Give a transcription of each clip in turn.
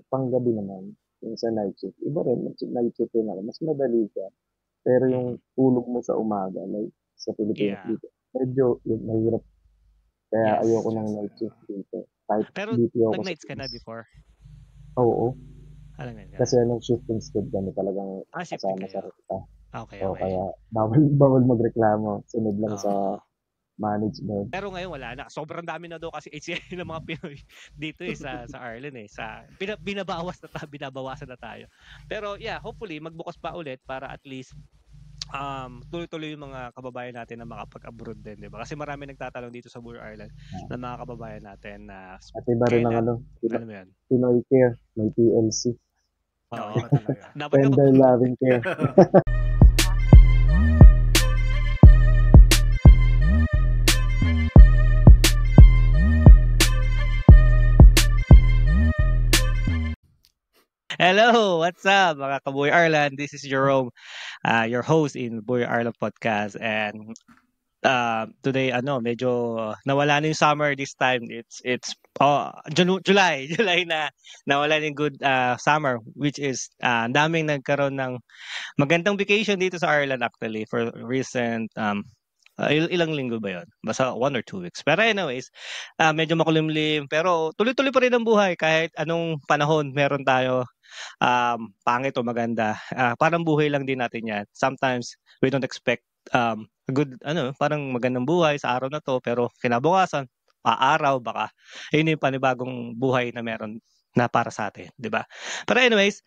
panggabi naman, yung sa night shift, iba rin, night shift din ako, mas madali siya. Pero yung Mm. tulog mo sa umaga, like sa Pilipinas Yeah. dito, medyo yung mahirap. Kaya ayoko Yes. ng Yes. night shift dito. Kahit Pero BPO ako sa nag-nights ka na Pinas. before? Oo, Nag-night ka na? kasi anong shift instead kami talagang Shifting kasama sa kayo. ruta. Okay, O okay. kaya bawal bawal magreklamo, sunod lang sa Oo. management. Pero ngayon wala na. Sobrang dami na daw kasi HCI ng mga Pinoy dito eh sa Ireland eh. Binabawas na binabawasan na tayo. Pero yeah, hopefully magbukas pa ulit para at least tuloy-tuloy yung mga kababayan natin na makapag-abroad din, 'di ba? Kasi marami nagtatanong dito sa Buer Island Ah, na mga kababayan natin na at iba rin ng kailan, ano, alam mo 'yan. Pinoy Care, may PLC, Oo, Iba talaga. dapat nga Tender Loving Care. Hello, what's up mga Kabuy Ireland? This is Jerome, your host in Buer Ireland podcast, and today medyo nawala na yung summer this time. It's July July na nawala na yung good summer, which is ang daming nagkaroon ng magandang vacation dito sa Ireland actually for recent ilang linggo ba 'yon? Basta 1 or 2 weeks. Pero anyways, medyo makulimlim pero tuloy-tuloy pa rin ang buhay kahit anong panahon meron tayo, pangit o maganda. Parang buhay lang din natin 'yan. Sometimes we don't expect a good parang magandang buhay sa araw na 'to pero kinabukasan, aaraw baka yun yung panibagong buhay na meron na para sa atin, 'di ba? Pero anyways,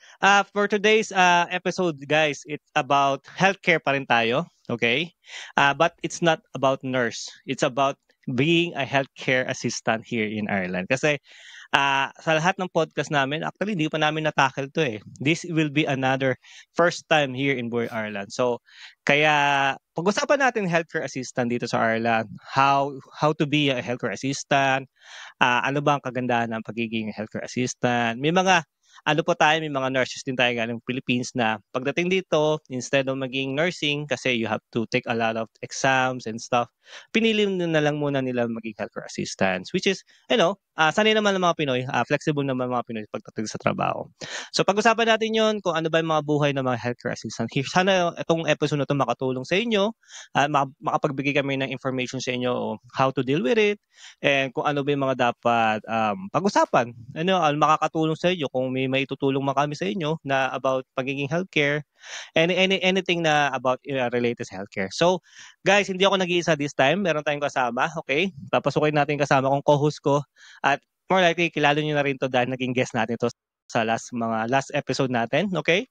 for today's episode guys, it's about healthcare pa rin tayo, okay? But it's not about nurse. It's about being a healthcare assistant here in Ireland. Kasi sa lahat ng podcast namin, actually hindi pa namin na-tackle 'to, eh. This will be another first time here in Buoy, Ireland. So, kaya pag-usapan natin healthcare assistant dito sa Ireland, how to be a healthcare assistant, ano ba ang kagandahan ng pagiging healthcare assistant. May mga nurses din tayo galing Philippines na pagdating dito, instead of maging nursing kasi you have to take a lot of exams and stuff, pinili na lang muna nila maging healthcare assistants, which is sanay naman ng mga Pinoy, flexible naman mga Pinoy pagdating sa trabaho. So pag-usapan natin 'yon kung ano ba yung mga buhay ng mga healthcare assistant. Sana itong episode na 'to makatulong sa inyo at makapagbigay kami ng information sa inyo o how to deal with it and kung ano ba yung mga dapat pag-usapan. Makakatulong sa inyo kung may maitutulong man kami sa inyo na about pagiging healthcare, anything na about related sa healthcare. So, guys, hindi ako nag-iisa this time. Meron tayong kasama, okay? Papasukin natin kasama kong co-host ko at more likely kilala niyo na rin 'to dahil naging guest natin 'to sa last episode natin, okay?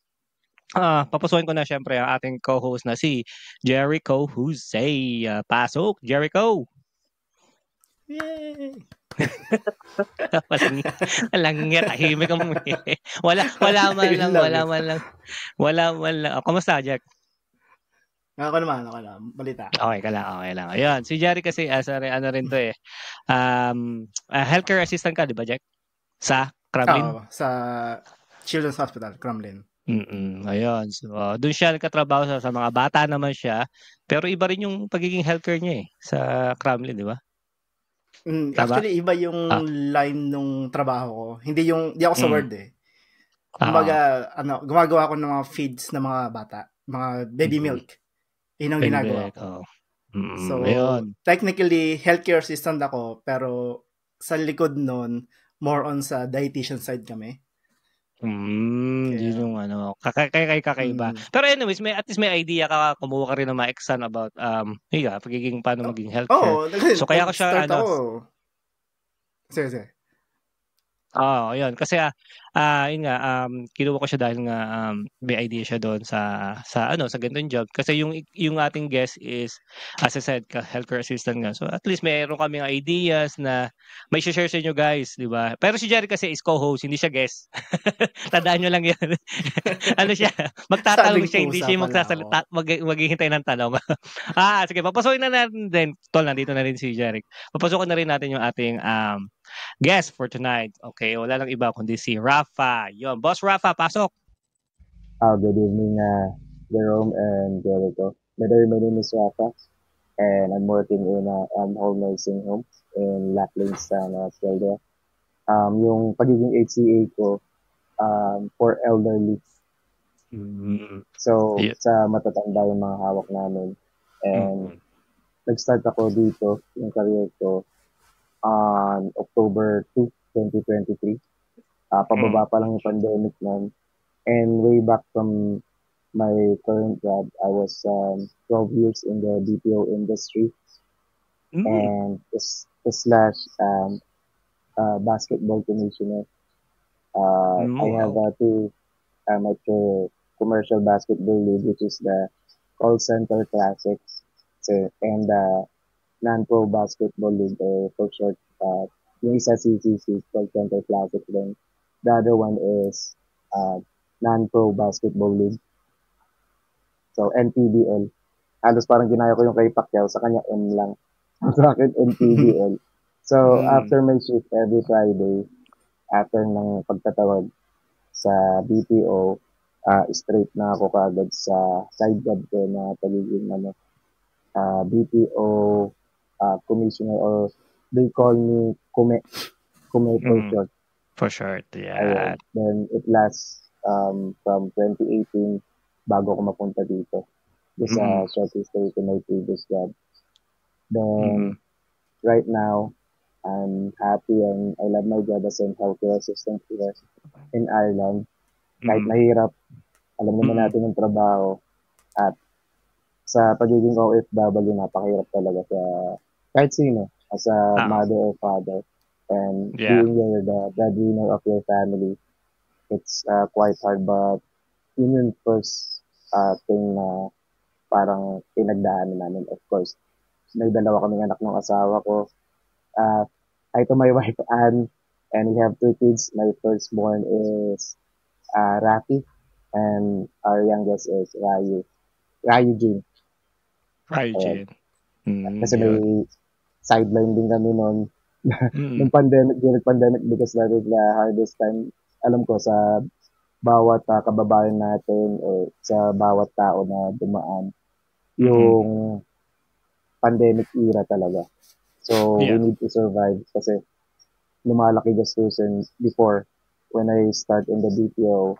Papasukin ko na siyempre ang ating co-host na si Jericho Jose. Pasok, Jericho! Yay! Walang walang nga, tahimik ka wala man Ayun lang, lang wala eh. man lang, wala man lang. Kamusta, Jack? Ako naman, balita. Okay ka lang, okay lang. Ayun, si Jerry kasi ano rin 'to eh, healthcare assistant ka 'di ba, Jack? Sa Kremlin? Oo, sa Children's Hospital, Crumlin. Ayun. So, dun siya nagkatrabaho sa mga bata naman siya, pero iba rin yung pagiging healthcare niya eh, sa Kremlin, 'di ba? Tama? Actually, iba yung Ah, line nung trabaho ko. Hindi ako sa mm, Word eh. oo. Kumbaga, gumagawa ako ng mga feeds ng mga bata, mga baby Mm, milk. Yun ang ginagawa Benbek, ko. oo. So, Ayun. technically, healthcare assistant ako, pero sa likod nun, more on sa dietitian side kami. Yun Kaya, yung kakaiba. mm, Pero anyways, at least may idea ka, kumuha ka rin ng mga exam about pagiging paano maging healthcare. oh, So kaya ko siya nag-start ako. Sige, sige. Oo, ayun. Kasi, yun nga, kinuha ko siya dahil nga, may idea siya doon sa ganitong job. Kasi yung ating guest is, as I said, healthcare assistant nga. So at least meron kaming ideas na may share sa inyo guys, di ba? Pero si Jerry kasi is co-host, hindi siya guest. Tandaan nyo lang yan. Ano siya, magtatanong Sabing siya, hindi pusa siya pala ako. magsasalita, maghihintay ng tanong. Sige, papasukin na natin din. Tol, nandito na rin si Jerry. Papasukin na rin natin yung ating guest for tonight. Okay, wala lang iba kundi si Rafa. Yon, Boss Rafa, pasok. Good evening, Jerome and Jericho. By the way, my name is Rafa, and I'm working in a home nursing home in Lacklingston, Australia. yung pagiging HCA ko for elderly. So, Yeah. sa matatanda yung mga hawak namin. And nag-start ako dito, yung career ko, on October 2, 2023. Pababa pa lang yung pandemic nun. And way back from my current job, I was 12 years in the BPO industry and slash basketball commissioner. I have two amateur commercial basketball league, which is the Call Center Classics and the Non-Pro Basketball League, or for short, yung isa CCC, Call Center Classics din. The other one is Non-Pro Basketball League. So, NPBL. Halos parang ginaya ko yung kay Pacquiao, sa kanya M lang. Sa akin, NPBL. So, after my shift every Friday, after ng pagtatawag sa BPO, straight na ako kagad sa side job ko na pagiging BPO commissioner, or they call me Kume for short. For short, yeah. Ayun. Then it lasts from 2018 bago ako mapunta dito. Just a short history to my previous job. Then right now, I'm happy and I love my job as a healthcare assistant here in Ireland. Kahit mahirap, alam naman natin yung trabaho, at sa pagiging OFW, napakahirap talaga sa kahit sino, as a mother or father, and being the breadwinner of your family. It's quite hard, but yun yung first thing na parang pinagdaanan namin. Of course, may dalawa kaming anak ng asawa ko. I to my wife, Anne, and we have two kids. My firstborn is Rafi, and our youngest is Rayu Jin. Kasi may sideline din kami noon. Nung during pandemic, because that is the hardest time, alam ko, sa bawat kababayan natin o sa bawat tao na dumaan, yung pandemic era talaga. So, we need to survive kasi lumalaki gastusin before. When I start in the BPO,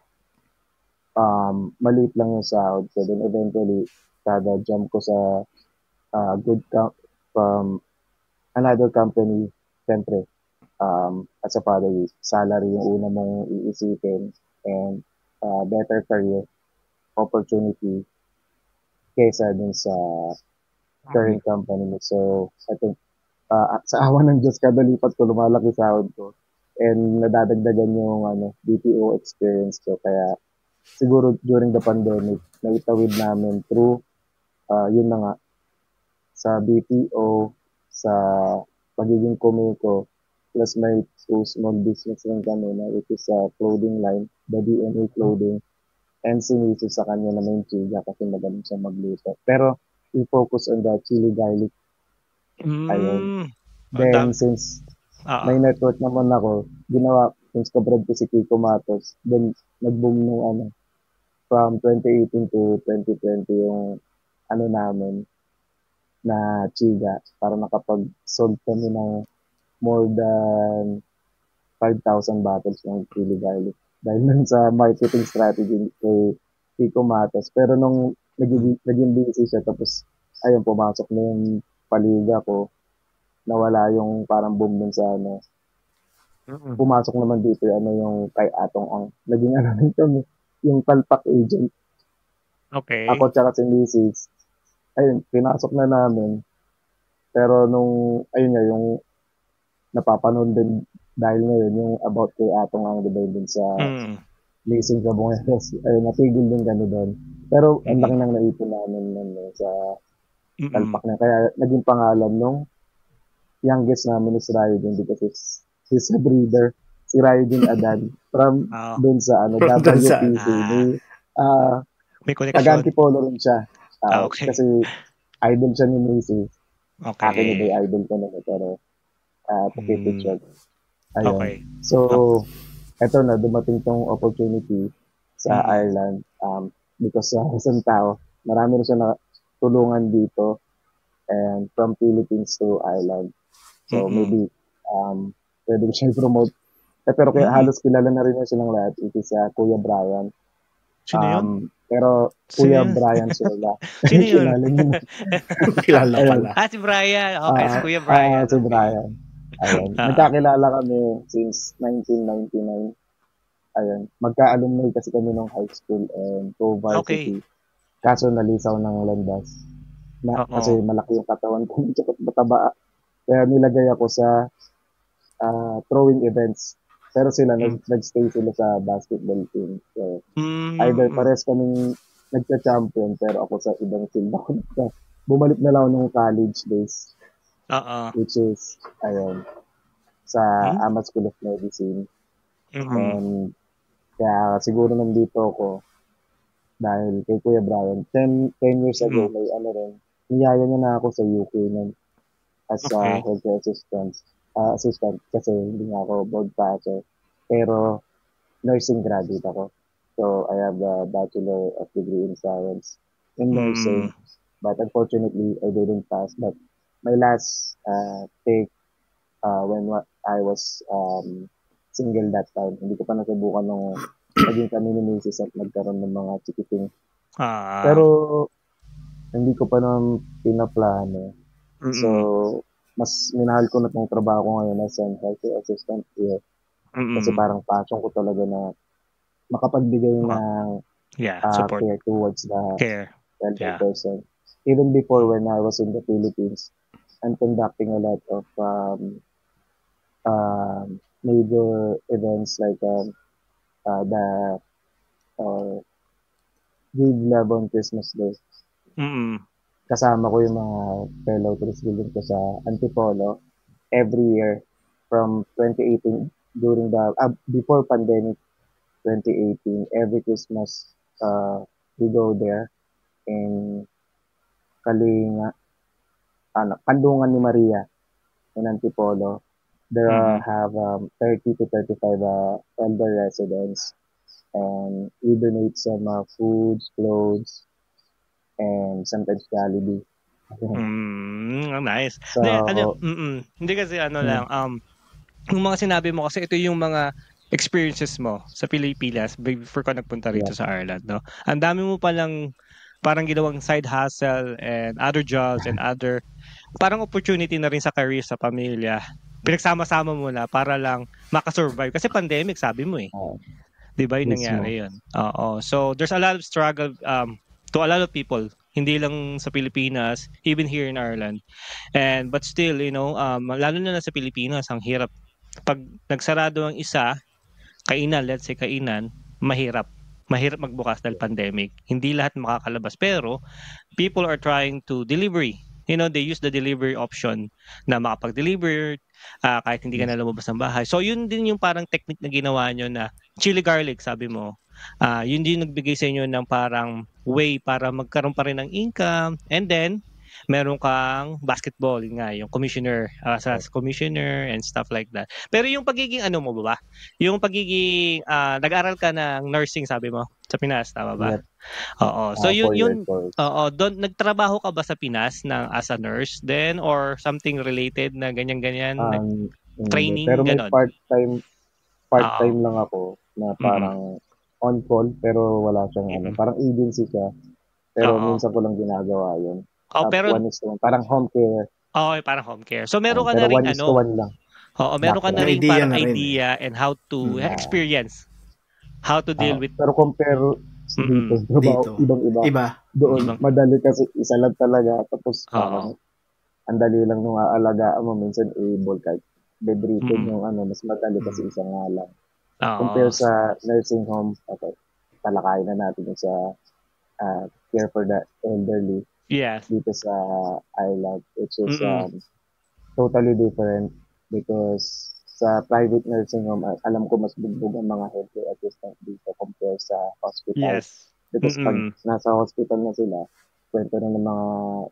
maliit lang yung sahod ko. Then eventually, kada jump ko sa from another company, siyempre, as a father, salary yung una mong iisipin, and better career opportunity kaysa dun sa current company mo. So, I think, sa awa ng Diyos, kada lipat ko, lumalaki sahod ko. And nadadagdagan yung BPO experience ko. Kaya, siguro during the pandemic, naitawid namin through, yun na nga, sa BPO, sa pagiging komiko, plus may two small business rin kami na which is clothing line, the DNA clothing, and sinisi sa kanya na may chiga kasi magaling siya magluto. Pero, we focus on the chili garlic. Ayun. Then, since may network naman ako, ginawa, since kabrad ko si Kiko Matos, then nag-boom nung from 2018 to 2020 yung namin na chiga, para nakapag-sold kami ng more than 5,000 bottles ng chili garlic. Dahil nun sa marketing strategy kay Kiko Matos. Pero nung naging busy siya, tapos ayun, pumasok na yung paliga ko, nawala yung parang boom dun sa pumasok naman dito yung kay Atong Ang. Naging rin kami, yung palpak agent. Okay. Ako tsaka si Mrs. Ayun, pinasok na namin. Pero nung, ayun nga, yung napapanood din dahil ngayon, yung about kay Atong Ang, diba, din sa leasing sa Bungeros. Ayun, natigil din kami doon. Pero ang laki nang naipon namin sa palpak na. Kaya naging pangalan nung youngest namin is Ryden, because he's a breeder. Si Ryden Adan from doon sa WPC. May connection. Taga-Antipolo rin siya. Okay. Kasi idol siya ni Macy. Okay. Akin iba yung idol ko na, pero picture. Ayun. Okay. So, eto na, dumating tong opportunity sa Ireland, because sa isang tao, marami rin siya na tulungan dito, and from Philippines to Ireland. So, maybe, pwede ko siya i-promote Pero kaya Mm. halos kilala na rin na silang lahat. It is Kuya Brian. Sino yun? Pero Sino Kuya yun? Brian Sola. Sino yun? Kilala niyo na. Kilala Ayun. pala. Si Brian. Okay, si Kuya Brian. Si Okay. Brian. Ayun. Ah, Nagkakilala kami since 1999. Ayun. Magka-alumni kasi kami nung high school and okay. co-varsity. Kaso nalisaw ng landas. Kasi Oo. malaki yung katawan ko. Tsaka mataba. Kaya nilagay ako sa throwing events. Pero sila, Mm. nag-stay sila sa basketball team. So, either Mm. pares kaming nagka-champion pero ako sa ibang field ako. Bumalik na lang ako nung college days, Oo. which is, ayun, sa Mm. Amat School of Medicine. Mm. And kaya siguro nandito ako dahil kay Kuya Brian. 10 years ago, Mm. may ano rin, niyaya niya na ako sa UK nun as a Okay. healthcare assistant kasi hindi nga ako board passer. Pero nursing graduate ako. So I have a Bachelor of Degree in Science in Mm. nursing. But unfortunately, I didn't pass. But my last take when I was single that time, hindi ko pa nasubukan nung naging kami ni Mrs. at nagkaroon ng mga chikiting. Ah. Pero hindi ko pa naman pinaplano. So, Mm. mas minahal ko na tong trabaho ko ngayon as an healthcare assistant here. Kasi Mm. parang passion ko talaga na makapagbigay Oh, ng yeah, support, care towards the care. elder Yeah. person. Even before Mm. when I was in the Philippines, I'm conducting a lot of major events like the Grade 11 Christmas Day. Mm. Kasama ko yung mga fellow Trisgulin ko sa Antipolo every year from 2018 during the before pandemic 2018 every Christmas we go there in Kalinga Kandungan ni Maria in Antipolo. There Mm. have 30 to 35 elder residents and we donate some foods, clothes, and sometimes Jollibee. Nice. Hindi ano, So, hindi kasi ano mm, lang, yung mga sinabi mo kasi ito yung mga experiences mo sa Pilipinas before ka nagpunta yeah, rito sa Ireland, no? Ang dami mo palang parang ginawang side hustle and other jobs and other parang opportunity na rin sa career, sa pamilya. Pinagsama-sama mo na para lang makasurvive. Kasi pandemic, sabi mo eh. uh, 'Di ba yung mismo. nangyari yun? Oo. So, there's a lot of struggle to a lot of people. Hindi lang sa Pilipinas, even here in Ireland. But still, lalo na sa Pilipinas, ang hirap. Pag nagsarado ang isa, kainan, let's say kainan, mahirap. Mahirap magbukas dahil pandemic. Hindi lahat makakalabas. Pero, people are trying to delivery. They use the delivery option na makapag-deliver kahit hindi ka Yes. na lumabas ng bahay. So, yun din yung parang technique na ginawa nyo na chili garlic, sabi mo. Yun din nagbigay sa inyo ng parang way para magkaroon pa rin ng income. And then, meron kang basketball, yun nga, yung commissioner, sa Yes. commissioner and stuff like that. Pero yung pagiging ano mo ba? Yung pagiging, nag-aral ka ng nursing, sabi mo, sa Pinas, tama ba? Yep. Oo. So 4 year yun course. oo, nagtrabaho ka ba sa Pinas as a nurse then or something related na ganyan-ganyan, Hindi. Pero training may gano'n? Oo. part-time lang ako na Mm. parang on call pero wala siyang ano, Mm. parang agency siya. Pero Oo. minsan ko lang ginagawa yun. Pero 1:1, parang home care. parang home care. So meron ka Pero na ring 1:1 lang meron ka na May background. ring idea parang na rin eh. idea and how to Mm. experience, how to deal with Pero compare dito, mm, trabaho, Dito. ibang-iba. Iba. Doon, ibang madali kasi isa lang talaga. Tapos parang oo. ang dali lang nung aalagaan mo. Minsan able kahit bedridden Mm. yung ano, mas madali kasi Mm. isa nga lang. Oo. Compare sa nursing home, okay, talakayin na natin yung sa care for the elderly Yes. dito sa Ireland, which is Mm. totally different because sa private nursing home, alam ko mas bugbog ang mga healthcare assistant dito compare sa hospital. Yes. Because pag Mm. nasa hospital na sila, kwento na ng mga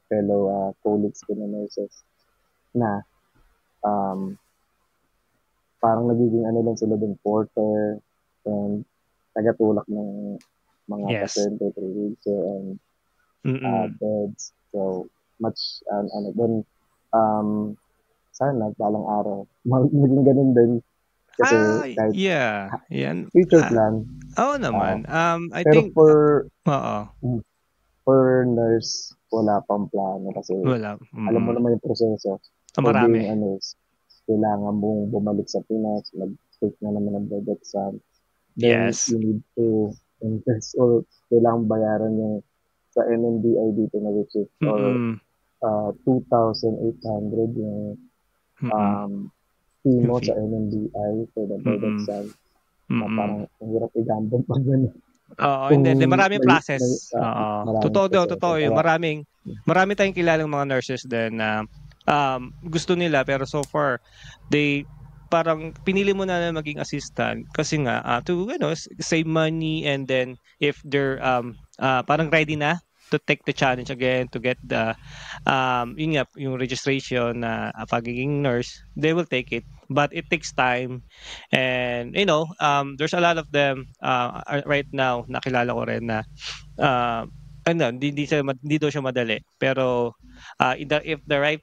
fellow colleagues ko na nurses na um, parang nagiging ano lang sila dun, porter and tagatulak ng mga Yes. pasyente through wheelchair and Mm. beds. So, much, ano, then, um, sana balang araw, maging ganun din Kasi kahit Yeah. Yan. future plan, Oo naman. I pero think, oo. for nurse, wala pang plano kasi Wala. alam mo naman yung proseso. For Marami. being a nurse, kailangan mong bumalik sa Pinas, mag-take na naman ng board exam. Then Yes. you need to invest or kailangan bayaran yung sa NNBI dito na which is or 2,800 yung fee Yung mo fee. sa NNBI for the board exam. Na parang ang hirap i-gamble pag gano'n. Oo, hindi. Maraming process. Maraming Totoo daw, proseso. totoo yun. Marami tayong kilalang mga nurses din na gusto nila pero so far, parang pinili mo na maging assistant kasi nga to save money, and then if they're parang ready na to take the challenge again to get the yun nga, yung registration na pagiging nurse, they will take it, but it takes time. And there's a lot of them right now nakilala ko rin na hindi daw siya madali, pero if the right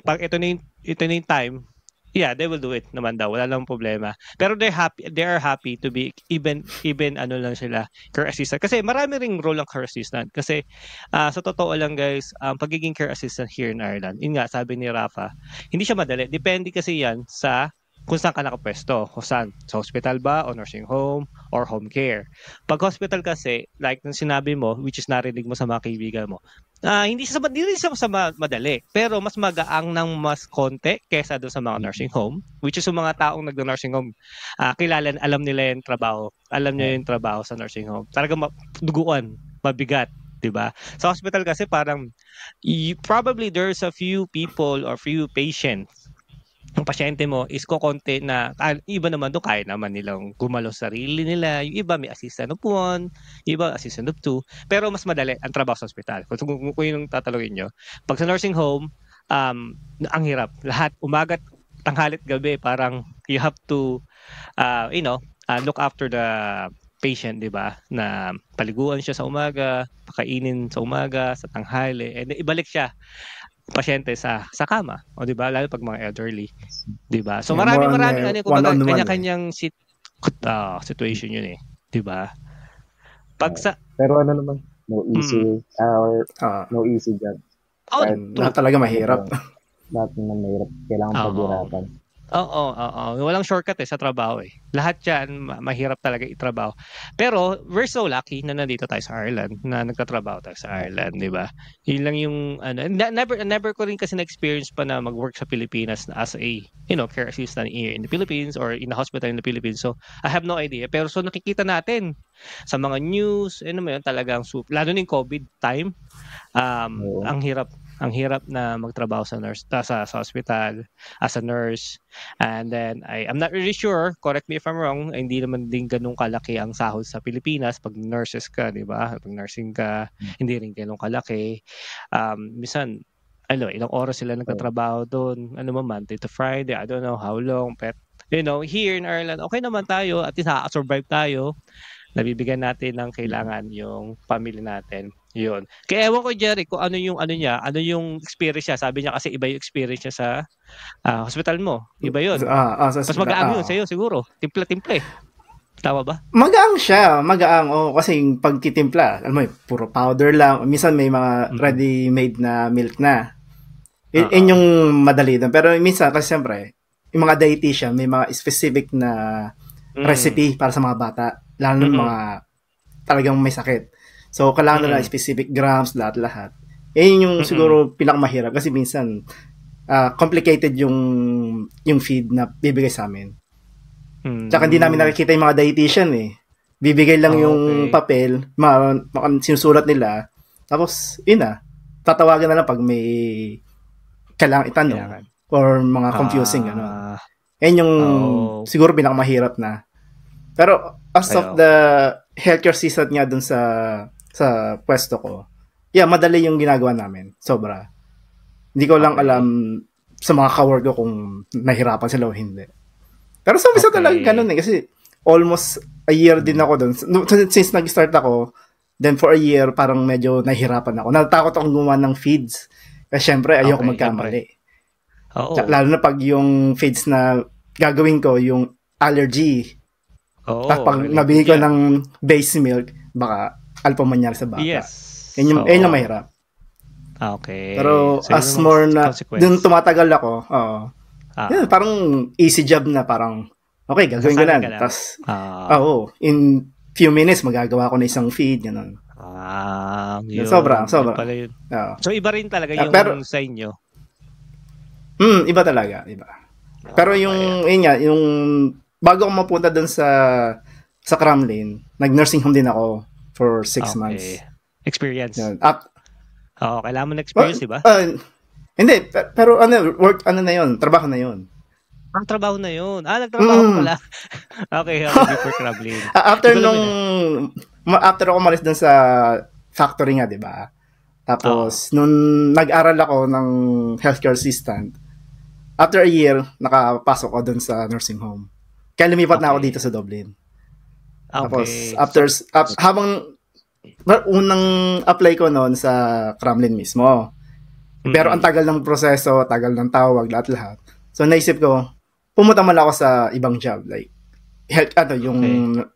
pag ito na yung time, yeah, they will do it naman daw, wala lang problema. Pero they are happy to be even lang sila care assistant, kasi marami ring role ng care assistant. Kasi sa totoo lang guys, pagiging care assistant here in Ireland, yun nga sabi ni Rafa, hindi siya madali. Depende kasi yan sa kung saan ka nakapwesto, kung saan, sa hospital ba o nursing home or home care. Pag hospital kasi, like nung sinabi mo, which is narinig mo sa mga kaibigan mo, hindi rin siya sa madali, pero mas magaang ng mas konti kesa doon sa mga nursing home, which is yung mga taong nagda-nursing home, alam nila yung trabaho, alam niyo yung trabaho sa nursing home. Talagang duguan, mabigat, 'di ba? Sa hospital kasi parang probably there's a few people or few patients, ang pasyente mo is kokonti na iba naman doon kaya naman nilang gumalaw sarili nila, yung iba may assistant of 1, iba assistant of 2, pero mas madali ang trabaho sa ospital. Kung yung tatalogin nyo, pag sa nursing home, ang hirap, lahat umaga't tanghalit gabi, parang you have to look after the patient, di ba, na paliguan siya sa umaga, pakainin sa umaga, sa tanghali, and ibalik siya pasyente sa kama, o di ba, lalo pag mga elderly, di ba? So maraming kumbaga kanya-kanyang situation yun di ba? Pero naman, no easy job. Lahat talaga mahirap. Lahat naman mahirap, kailangan paghirapan. Oo. Walang shortcut sa trabaho Lahat yan, mahirap talaga itrabaho. Pero, we're so lucky na nandito tayo sa Ireland, na nagtatrabaho tayo sa Ireland, di ba? Yun lang yung, never ko rin kasi na-experience pa na mag-work sa Pilipinas as a, care assistant here in the Philippines or in a hospital in the Philippines. So, I have no idea. Pero, so nakikita natin sa mga news, talagang, lalo na yung COVID time, ang hirap na magtrabaho sa hospital as a nurse. And then I'm not really sure, correct me if I'm wrong, hindi naman din ganun kalaki ang sahod sa Pilipinas pag nurses ka, di ba? Pag nursing ka, hindi rin ganun kalaki. Minsan ilang oras sila nagtatrabaho doon, Monday to Friday, I don't know how long, but here in Ireland, okay naman tayo, at least survive tayo. Nabibigyan natin ng kailangan yung pamilya natin. Yun. Kaya ewan ko, Jerry, kung ano yung experience niya. Sabi niya kasi iba yung experience niya sa hospital mo. Iba yun. Mas magaang yun sa'yo siguro. Timpla-timple. Tama ba? Magaang siya. Magaang. Kasi yung pagtitimpla, puro powder lang. Minsan may mga ready-made na milk na. Yun yung madali doon. Pero minsan, kasi siyempre, yung mga dietitian, may mga specific na recipe para sa mga bata. Lalo ng mga talagang may sakit. So, kailangan nila specific grams, lahat-lahat. Yun yung siguro pinakamahirap kasi minsan complicated yung feed na bibigay sa amin. Tsaka hindi namin nakikita yung mga dietitian Bibigay lang yung papel, sinusulat nila, tapos, tatawagan na lang pag may kailangan itanong or mga confusing, Yan yung siguro pinakamahirap na. Pero, as of the healthcare assistant nga dun sa pwesto ko, madali yung ginagawa namin. Sobra. Hindi ko lang alam sa mga kawork ko kung nahirapan sila o hindi. Pero sa umpisa talaga ganun kasi almost a year din ako dun. Since nag-start ako, then for a year, parang medyo nahihirapan ako. Natakot akong gumawa ng feeds. Kasi syempre, ayoko magkamali. Lalo na pag yung feeds na gagawin ko yung allergy. Oo. Tapos pag nabili ko ng base milk, baka alpa mangyari sa bata. Yes. Yun yung mahirap. Okay. Pero So, as more na, dun tumatagal ako, yun, parang easy job na parang, okay, gagawin ko lang. Tapos, in few minutes, magagawa ko na isang feed, gano'n. Yun. Sobra. Pala yun. So, iba rin talaga yung sa inyo? Iba talaga, iba. Pero yun nga, yung bago ako mapunta dun sa Cramlin, nag-nursing home din ako for 6 months. Experience. Yun. Kailangan mo na experience, diba? Hindi, pero na yun, trabaho na yun. Ang trabaho na yun. Nagtrabaho pala. Okay, before Cramlin. After ako malis dun sa factory nga, diba? Tapos, nung nag-aral ako ng healthcare assistant, after a year, nakapasok ako dun sa nursing home. Kaya lumipat na ako dito sa Dublin. Tapos, habang unang apply ko noon sa Cramlin mismo. Pero ang tagal ng proseso, tagal ng tawag, lahat-lahat. So, naisip ko, pumunta man ako sa ibang job, like,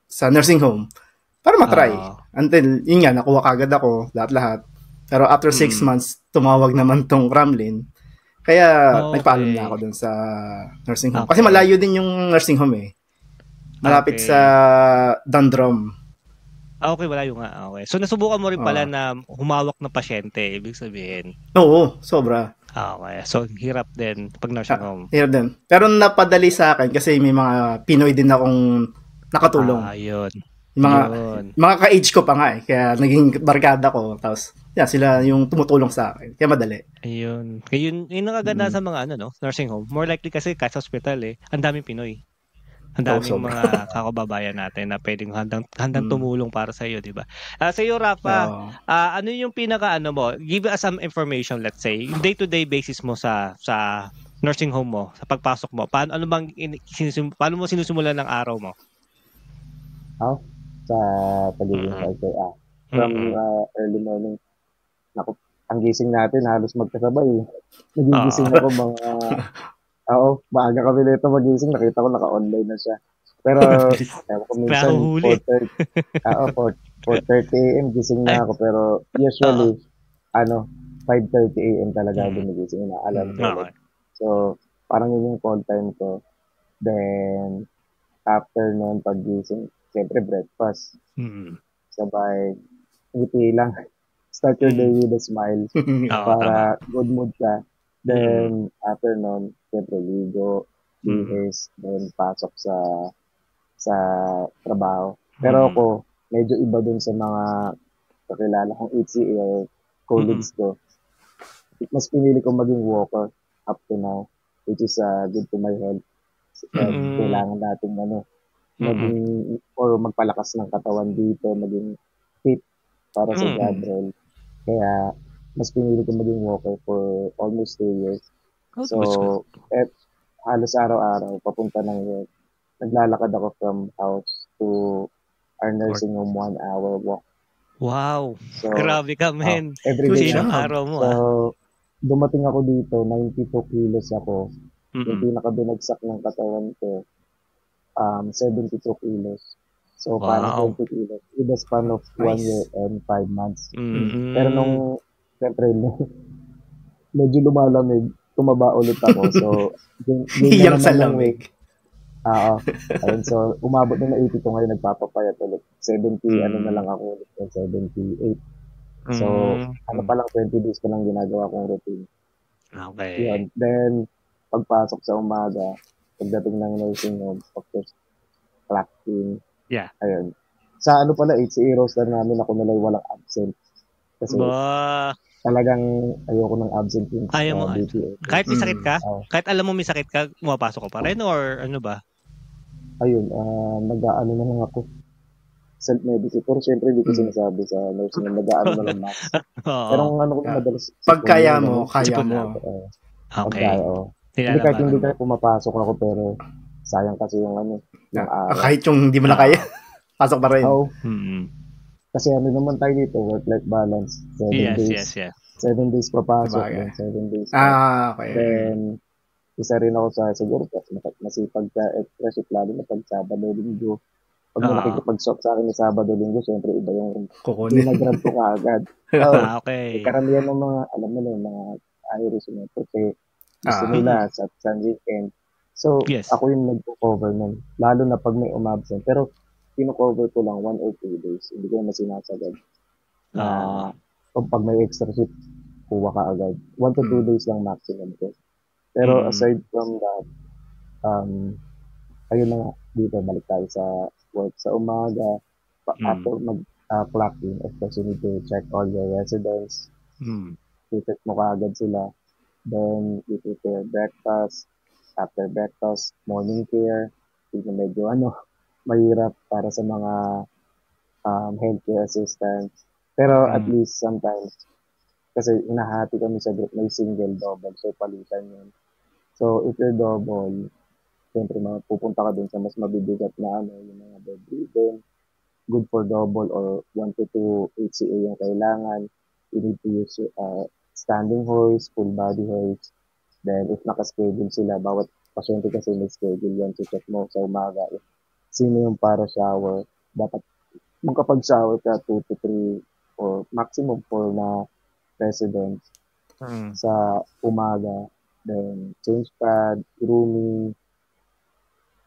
sa nursing home, para matry. Until, yun nga, nakuha kagad ako, lahat-lahat. Pero after 6 months, tumawag naman tong Cramlin. Kaya, nagpaalam na ako dun sa nursing home. Kasi malayo din yung nursing home eh. Malapit sa Dundrum. Okay, malayo nga. Okay. So, nasubukan mo rin pala na humawak ng pasyente, ibig sabihin. Oo, sobra. Okay. So, hirap din pag nursing home. Hirap din. Pero napadali sa akin kasi may mga Pinoy din akong nakatulong. Yun. Mga ka-age ko pa nga eh. Kaya naging barkada ko. Tapos, sila yung tumutulong sa akin. Kaya madali. Ayun. Kaya yun nakaganda sa mga nursing home. More likely kasi kahit sa hospital ang daming Pinoy. Ang daming mga kakababayan natin na pwedeng handang tumulong para sa iyo, di ba? Sa iyo, Rafa, ano yung mo? Give us some information, let's say, yung day-to-day basis mo sa nursing home mo, sa pagpasok mo. Paano mo sinusumulan ng araw mo? Sa pagiging LTA. From early morning. Naku, ang gising natin halos magkasabay. Nagigising ako mga maaga kami nito magising. Nakita ko naka-online na siya. Pero, minsan, 4:30 a.m. gising na ako. Pero, usually, 5:30 a.m. talaga gumigising. Inaalam ko. So, parang yun yung call time ko. Then, after noon, paggising, siyempre breakfast. Sabay, ngiti lang. Start your day with a smile. Para good mood ka. Then, after nun, siyempre, ligo, bihis, then pasok sa trabaho. Pero ako, medyo iba dun sa mga kakilala kong HCA or colleagues ko. Mas pinili ko maging walker up to now, which is good to my health. Kailangan natin maging, or magpalakas ng katawan dito, maging fit para sa job role. Kaya, mas pinili ko maging walker for almost 2 years. So, halos araw-araw, papunta ng work. Naglalakad ako from house to our nursing home, 1 hour walk. Wow! So, grabe ka, men. Everyday ng araw mo, So, dumating ako dito, 92 kilos ako. Yung pinakabinagsak ng katawan ko, 72 kilos. So, parang 20 kilos. In the span of 1 year and 5 months. Pero nung siyempre, medyo lumalamig, tumaba ulit ako. So, hiyang sa lamig. Ayun, so, umabot na 82 ngayon, nagpapapayat ulit. 70, na lang ako ulit, 78. So, pa lang, 20 days ko lang ginagawa kong routine. Okay. Yun. Then, pagpasok sa umaga, pagdating ng nursing home, of course, clock in. Yeah. Ayun. Sa pala, HCA roster namin, ako nalay walang absent. Kasi, talagang ayoko ng absent yung BPO. Kahit may sakit ka? Kahit alam mo may sakit ka, pumapasok ka pa rin or ano ba? Ayun, nag-aano na lang ako. Self-medicate. Pero syempre, hindi ko sinasabi sa nursing na nag-aano na lang max. Pero ko madalas... Pag kaya mo, kaya mo. Okay. Hindi kahit hindi tayo pumapasok ako, pero sayang kasi yung araw. Kahit yung hindi mo na kaya, pasok pa rin. Kasi naman tayo dito, work-life balance. 7 days. Yes. 7 days papasok, then 7 days. Okay. Then, isa rin ako sa siguro masipag ka express lalo na pag Sabado Linggo. Pag may nakikipag-swap sa akin ni Sabado Linggo, syempre iba yung Kukunin. ginagrab ko kaagad. Okay. Karamihan ng mga, alam mo na yung mga Irish na kasi gusto nila sa weekend. So, Yes. ako yung nagko-cover nun. Lalo na pag may umabsent. Pero, kino-cover ko lang 1 or 2 days. Hindi ko naman sinasagad. Na, pag may extra shift, kuha ka agad. 1 to 2 days lang maximum ko. Pero, aside from that, ayun na nga, dito, balik tayo sa work sa umaga. After mag-clock in, of course, you need to check all your residents. Check mo kaagad sila. Then, you prepare breakfast. After breakfast, morning care. Hindi medyo mahirap para sa mga healthcare assistants. Pero at least sometimes, kasi inahati kami sa group, may single, double. So, palitan yun. So, if you're double, siyempre pupunta ka dun sa mas mabibigat na yung mga bedridden. Good for double or 1 to 2 HCA yung kailangan. You need to use standing hoist, full body hoist. Then, if naka-schedule sila, bawat pasyente kasi may schedule yan. So, check mo sa umaga. Sino yung para shower. Dapat, magkapag-shower ka 2 to 3 or maximum 4 na residents sa umaga. Then, change pad, grooming.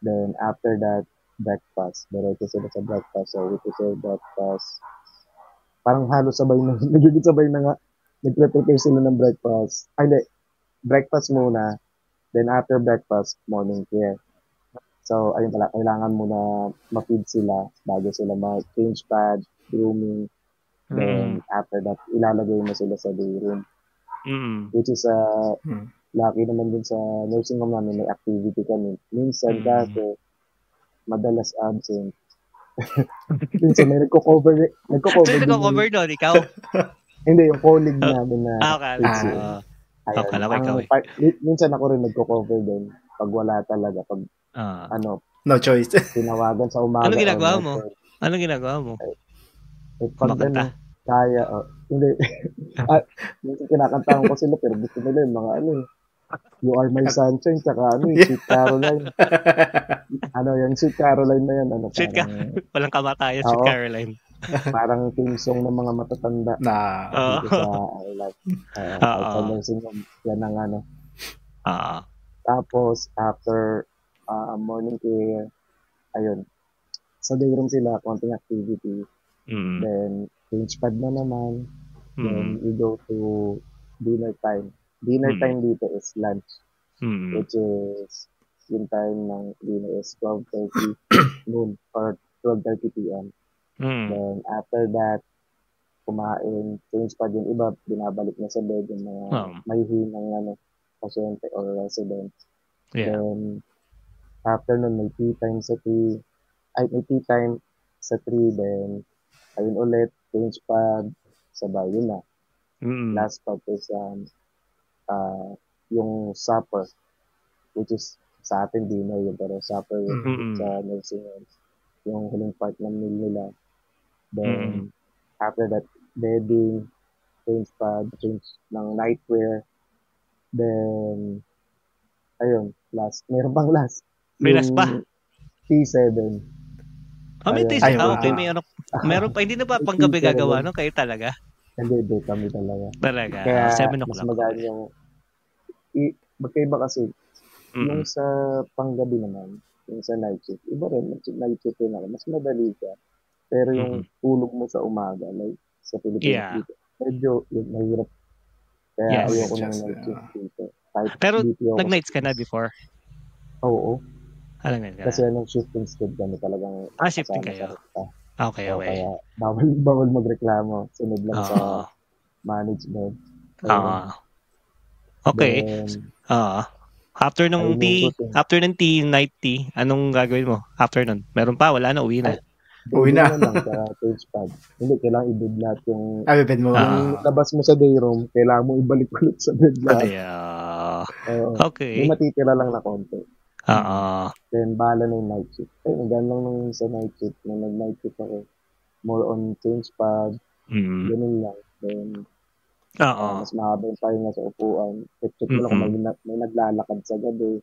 Then, after that, breakfast. Diretso sila sa breakfast. So, ito sa breakfast. Parang halos sabay na, nagiging sabay na nga. Nagre-prepare sila ng breakfast. Ay, hindi. Breakfast muna. Then, after breakfast, morning care. So, ayun pala, kailangan muna ma-feed sila bago sila ma-change pad, grooming. Then, after that, ilalagay mo sila sa day room. Which is, lucky naman din sa nursing home namin, may activity kami. Minsan kasi, madalas absent. Minsan may nagko-cover. So, nagko-cover doon, ikaw? Hindi, yung colleague namin na akala. Ayun. Minsan ako rin nagko-cover din pag wala talaga. Pag no choice. tinawagan sa umaga. Anong ginagawa mo? Pag kaya, hindi. Minsan kinakantahan ko sila pero gusto nila yung mga You Are My Sunshine, tsaka Sweet Caroline. Yung Sweet Caroline na yan. Walang kamatayan, Sweet Caroline. Parang theme song ng mga matatanda. Dito sa Ireland. Sa nursing home. Yan ang Tapos, after morning care, ayun. Sa day room sila, konting activity. Then, change pad na naman. Then, we go to dinner time. Dinner time dito is lunch. Which is, yung time ng dinner is 12:30 noon or 12:30 p.m. Then, after that, kumain, change pad yung iba, binabalik na sa bed yung mga mahihinang pasyente or resident. Then, after nun, may tea time sa 3. May tea time sa 3, then, ayun ulit, change pad, sabay, yun na. Last part is, yung supper, which is, sa atin, dinner yun, pero supper sa nursing homes, yung huling part ng meal nila. Then, after that, bedding, change pad, change ng nightwear. Then, ayun, last. Meron pang last. May last pa? T7. May T7. Okay, meron pa. Hindi na ba panggabi gagawa, no? Kayo talaga? Hindi, kami talaga. Talaga? Kaya, 7 o'clock. mas magaan yung, magkaiba kasi, yung sa panggabi naman, yung sa night shift, iba rin, night shift rin ako, mas madali ka. Pero yung tulog mo sa umaga, like sa Pilipinas dito, medyo mahirap. Kaya ayoko ng night shift dito. Pero nag-nights ka na before? Oo. Nag-nights ka kasi shifting schedule kami talagang shifting kayo. Okay. Kaya bawal magreklamo. Sunod lang sa management. Okay. After ng tea, night tea, anong gagawin mo? After nun? Meron pa? Wala na? Uwi na? Uwi na. lang sa change pad. Hindi, kailangan i-bed lahat yung... bed mo. Yung labas mo sa day room, kailangan mo ibalik ulit sa bed lahat. Okay. May matitira lang na konti. Then, bahala na yung night shift. Ganun lang nung sa night shift. Nung nag-night shift ako, more on change pad. Ganun lang. Then, Oo. Mas mahaba yung pahinga sa upuan. Check mo lang kung may naglalakad sa gabi.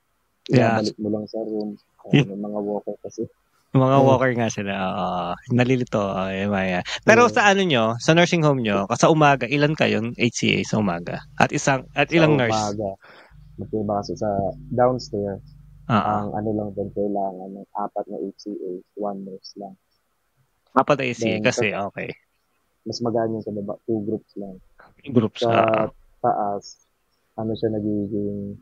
Yeah. Ibabalik mo lang sa room. May mga walker kasi. Mga walker nga sila. Nalilito. Maya. Pero sa ano nyo, sa nursing home nyo, sa umaga, ilan kayo HCA sa umaga? At ilang nurse? Sa umaga, magkaiba kasi sa downstairs, ang ano lang din kailangan ng 4 na HCA, 1 nurse lang. 4 na HCA kasi, okay. Mas magaan yung sa baba, 2 groups lang. Groups, sa taas, siya nagiging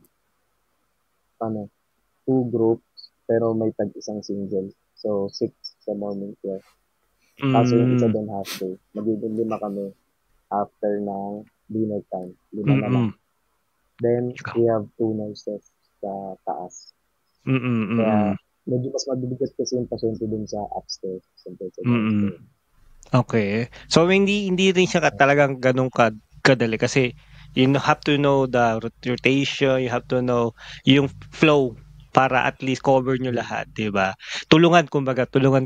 2 groups, pero may isang single. So, 6 sa morning care. Kaso yung isa doon half day. Magiging 5 kami after ng dinner time. 5 na lang. Then, we have 2 nurses sa taas. Kaya, medyo mas mabibigat kasi yung pasyente dun sa upstairs. Okay. So, hindi rin siya talagang ganun kadali kasi you have to know the rotation, you have to know yung flow para at least cover nyo lahat, di ba? Tulungan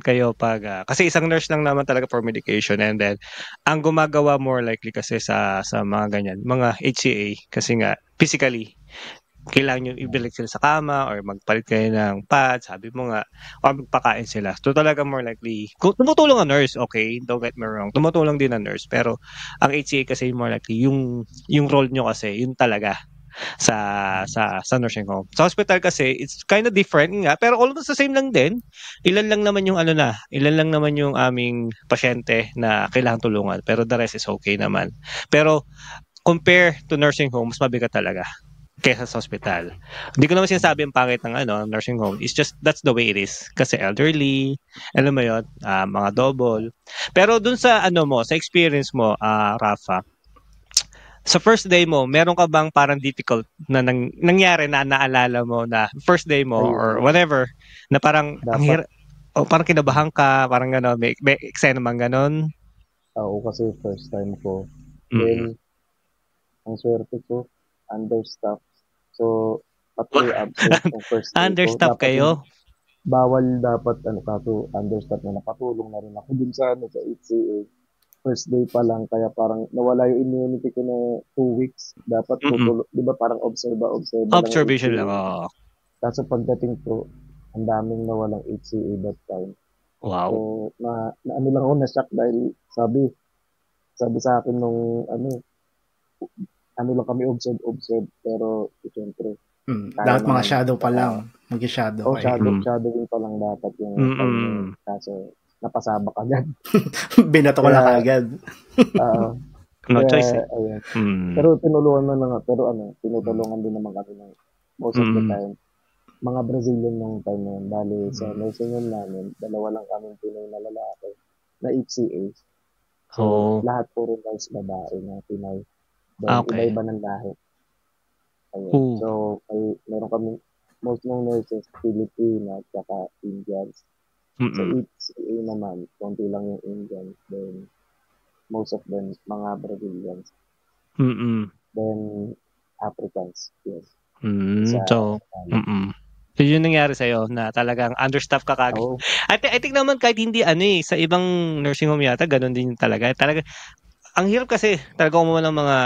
kayo pag kasi isang nurse lang naman talaga for medication, and then ang gumagawa more likely kasi sa mga ganyan, mga HCA kasi nga physically kailangan nyo ibalik sila sa kama or magpalit kayo ng pad, sabi mo nga, o magpakain sila. So talaga more likely, kung tumutulong ang nurse, okay, don't get me wrong, tumutulong din ang nurse, pero ang HCA kasi more likely, yung role nyo kasi, yun talaga sa nursing home. Sa hospital kasi, it's kind of different nga, pero almost the same lang din. Ilan lang naman yung aming pasyente na kailangan tulungan, pero the rest is okay naman. Pero compare to nursing home, mas mabigat talaga kaysa sa hospital. Hindi ko naman sinasabi ang pangit ng nursing home. It's just, that's the way it is. Kasi elderly, alam mo yun, mga double. Pero dun sa sa experience mo, Rafa, sa first day mo, meron ka bang parang difficult na nangyari na naalala mo na first day mo or whatever, na parang ang hirap, o parang kinabahan ka, parang gano'n, may eksena man gano'n? Oo, kasi first time ko. Then, ang swerte ko, understaff. So, pati absent ng first day ko. Understaff kayo? Bawal dapat, kaso understaff na napatulong na rin ako dun sa HCA. First day pa lang, kaya parang nawala yung immunity ko na 2 weeks. Dapat tutulog, di ba parang observation lang, oo. Kaso pagdating ko, ang daming nawalang HCA that time. Wow. So, lang ako, na-shock dahil sabi sa akin nung lang kami observe, pero siyempre. Dapat mga shadow pa lang. Mag-shadow. Shadowing pa lang dapat yung time. Kaso, napasabak agad. Binato ko lang agad. No choice eh. Pero tinulungan tinutulungan din naman kami ng most of the time. Mga Brazilian nung time na yun. Bali, sa nursing home namin, 2 lang kami Pinoy na lalaki na HCA. So, lahat puro nurse babae na Pinoy. Iba-iba ng lahi. Ayun. So, meron kami, most ng nurses, Filipino at saka Indians. Sa HCA naman, konti lang yung Indians. Then, most of them, mga Brazilians. Then, Africans. Yes. So yun nangyari sa'yo na talagang understaff ka kagad. I think naman kahit hindi sa ibang nursing home yata, ganun din talaga. Talaga, ang hirap kasi talaga kumuha ng mga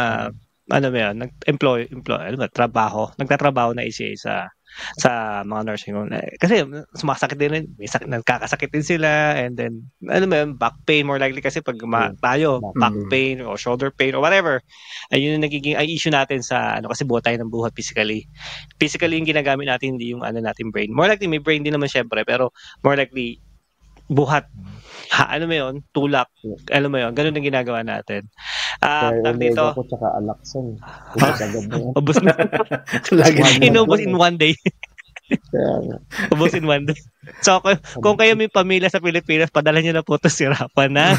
nagtatrabaho na HCA sa mga nursing home. Kasi sumasakit din, nagkakasakit din sila, and then back pain more likely kasi pag tayo, back pain or shoulder pain or whatever. Ayun yung nagiging issue natin sa kasi buhat tayo ng buhat physically. Physically yung ginagamit natin, hindi yung natin brain. More likely may brain din naman syempre, pero more likely buhat. Tulak. Ganun ang ginagawa natin. Dito ako tsaka alaksan. Ubus na. Inubos in one day. Ubus in one day. So, kung kayo may pamilya sa Pilipinas, padala nyo na po ito si Rafa ng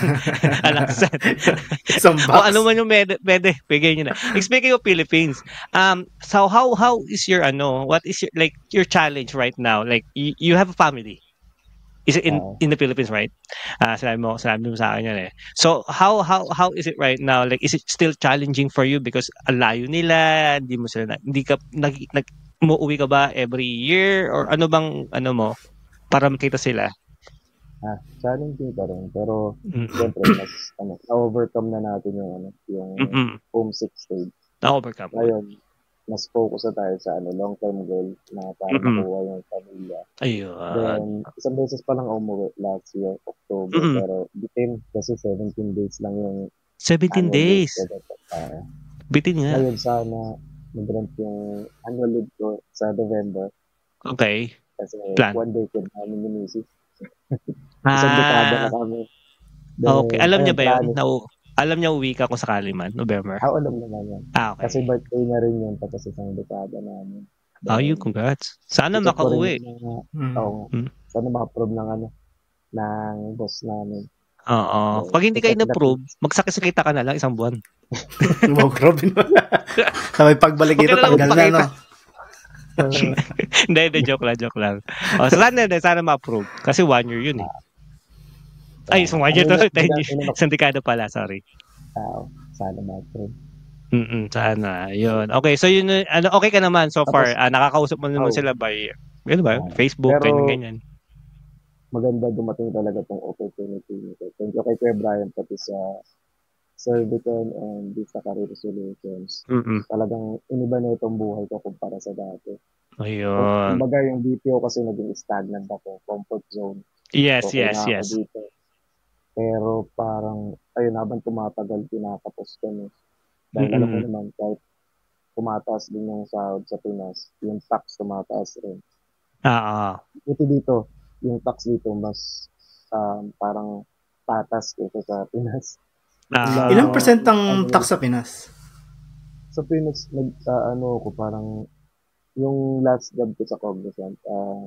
alaksan. O ano man yung pwede, bigay nyo na. Speaking of Philippines, so how is your what is your challenge right now? Like, you have a family. Is it in the Philippines, right? Sabi mo sa akin yan eh. So how is it right now? Like, is it still challenging for you because alayo nila, hindi ka umuwi ka ba every year or ano bang mo para makita sila? challenging pa rin. Pero, Mm. syempre, na-overcome na natin yung homesick stage. Na-overcome. Ngayon, mas focus na tayo sa long-term goal na para makuha yung pamilya. Ayun. Then, isang beses pa lang umuwi last year, October. Pero, bitin kasi 17 days lang yung 17 annual days. leave ko. Bitin nga. Ngayon, sana mag-grant yung annual leave ko sa November. Okay. Kasi Plan. one day kid namin yung misis. Isang dekada na kami. Then, Okay. Alam niya ba yun? planning. Alam niya uwi ka kung sakali man, November? Alam naman yan. Okay. Kasi birthday na rin yun tapos isang dekada namin. Ayun, congrats. Sana I-check ko makauwi. rin sana maka-approve ng boss namin. Oo. Pag hindi kayo na-approve, magsakit-sakita ka na lang isang buwan. Wow, grabe na. Sabay pagbalik ito, tanggal na, no? Hindi, joke lang. Sana ma-approve. Kasi 1 year yun eh. Ay, isang 1 year to. 10 years. Isang dekada pala, sorry. Sana ma-approve. Sana. Yun. Okay, so yun, okay ka naman so far. Nakakausap mo naman sila by, Facebook, ganyan. Maganda dumating talaga tong opportunity nito. Thank you kay Kuya Brian pati sa Servicon and Vista Career Solutions. Talagang iniba na itong buhay ko kumpara sa dati. Ayun. Kumbaga yung BPO kasi naging stagnant ako, comfort zone. Yes. Dito. Pero parang, habang tumatagal, pinakapos ko no. Dahil alam mo naman, kahit tumataas din yung sahod sa Pinas, yung tax tumataas rin. Ito dito, yung tax dito mas parang patas kaysa sa Pinas. Ilang percent ang tax sa Pinas? Sa Pinas, parang yung last job ko sa Cognizant,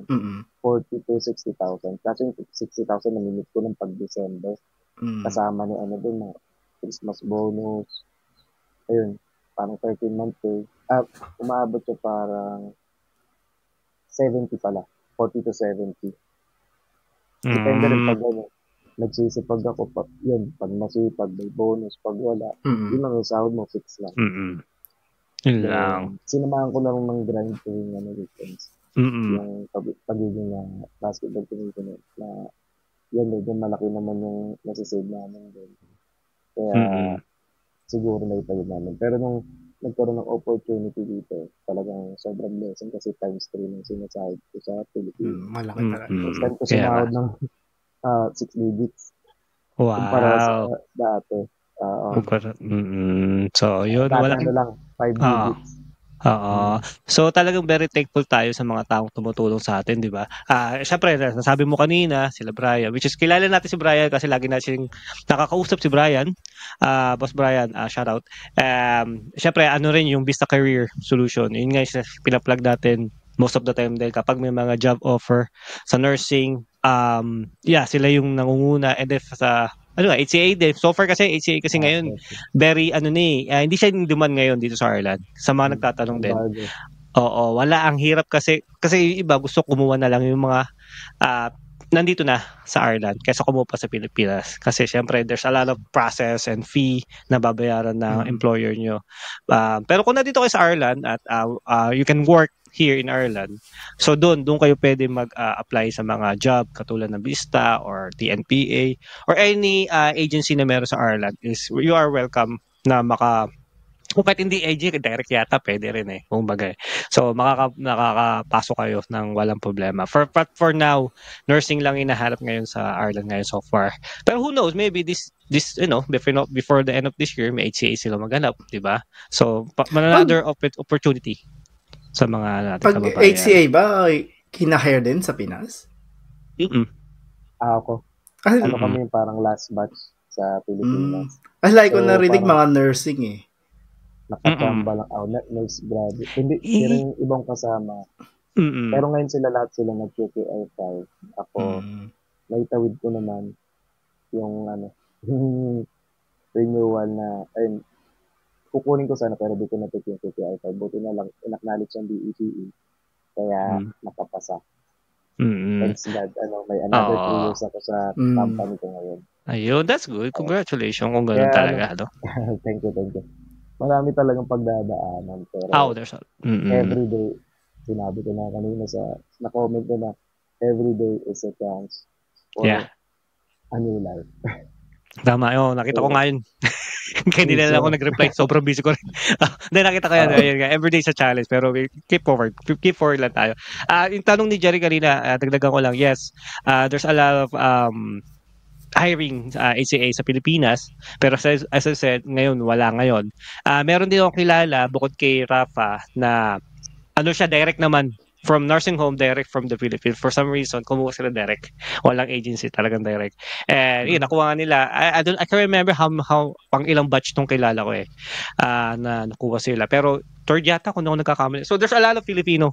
40 to 60,000. Kasi yung 60,000 namimit ko ng pag-December. Kasama ni din, mga Christmas bonus. Ayun, parang 13-month pay. Umaabot siya parang 70 pala. 40 to 70. Depende rin pag nagsisipag ako. Pag masipag, may bonus. Pag wala, yun lang yung sahod mo, fix lang. Yun lang. Sinamahan ko lang ng grind tuwing weekends. Yung pagiging basketball commissioner na yun, medyo malaki naman yung nasisave namin doon. Kaya siguro na itayo namin. Pero nung nagkaroon ng opportunity dito, talagang sobrang blessing kasi times 3 ng sinasahid ko sa Pilipinas. Malaki talaga. First time ko sumahod ng 6 digits. Wow. Kumpara sa dati. So, yun. Dati lang, 5 digits. So, talagang very thankful tayo sa mga taong tumutulong sa atin, di ba? Siyempre, nasabi mo kanina, sila Brian, which is kilala natin si Brian kasi lagi natin nakakausap si Brian. Boss Brian, shout out. Siyempre, rin yung Vista Career Solution. Yun nga yung pinaplug natin most of the time dahil kapag may mga job offer sa nursing, sila yung nangunguna. And if sa HCA din. So far kasi HCA kasi ngayon very hindi siya in demand ngayon dito sa Ireland. Sa mga nagtatanong din. Oo, wala, ang hirap kasi yung iba gusto kumuha na lang yung mga nandito na sa Ireland kaysa kumuha pa sa Pilipinas. Kasi syempre there's a lot of process and fee na babayaran ng employer nyo. Pero kung nandito kayo sa Ireland at you can work here in Ireland, so doon kayo pwede mag-apply sa mga job katulad ng Vista or TNPA or any agency na meron sa Ireland, is you are welcome na kung kahit hindi agency, direct yata pwede rin kung bagay. So nakakapasok kayo ng walang problema. For now, nursing lang hinahanap ngayon sa Ireland ngayon so far. Pero who knows, maybe this before the end of this year may HCA sila maghanap, di ba? So another opportunity sa mga natin kababayan. Pag HCA ba, kinahire din sa Pinas? Ako. Kami parang last batch sa Pilipinas. Like ko narinig mga nursing nakatamba lang ako. Nurse graduate. Hindi rin ibang kasama. Pero ngayon lahat sila nag-QTI file. Ako, naitawid ko naman yung renewal na, kukunin ko sana pero di ko na yung QTI file. Buti na lang, in-acknowledge ang DECE. Kaya nakapasa. Thanks God. May another 3 years ako sa company ko ngayon. Ayun, that's good. Congratulations kung gano'n talaga. Thank you. Marami talagang pagdadaanan. Pero everyday, sinabi ko na kanina na-comment ko na everyday is a chance for a new life. Tama, nakita ko nga yun. Kaya hindi na lang ako nag-reply. Sobrang busy ko rin. Hindi, nakita ko yan. Ayun nga, everyday sa challenge. Pero keep forward. Keep forward lang tayo. Yung tanong ni Jerry kanina, dagdagan ko lang, yes, there's a lot of hiring ACA sa Pilipinas. Pero as I said, ngayon, wala ngayon. Meron din akong kilala, bukod kay Rafa, na ano siya, direct naman. From nursing home, direct from the Philippines. For some reason, kumuha sila direct. Walang agency, talagang direct. And yun, nakuha nga nila. I can't remember how pang ilang batch tong kilala ko na nakuha sila. Pero third yata kung ako nagkakamali. So there's a lot of Filipino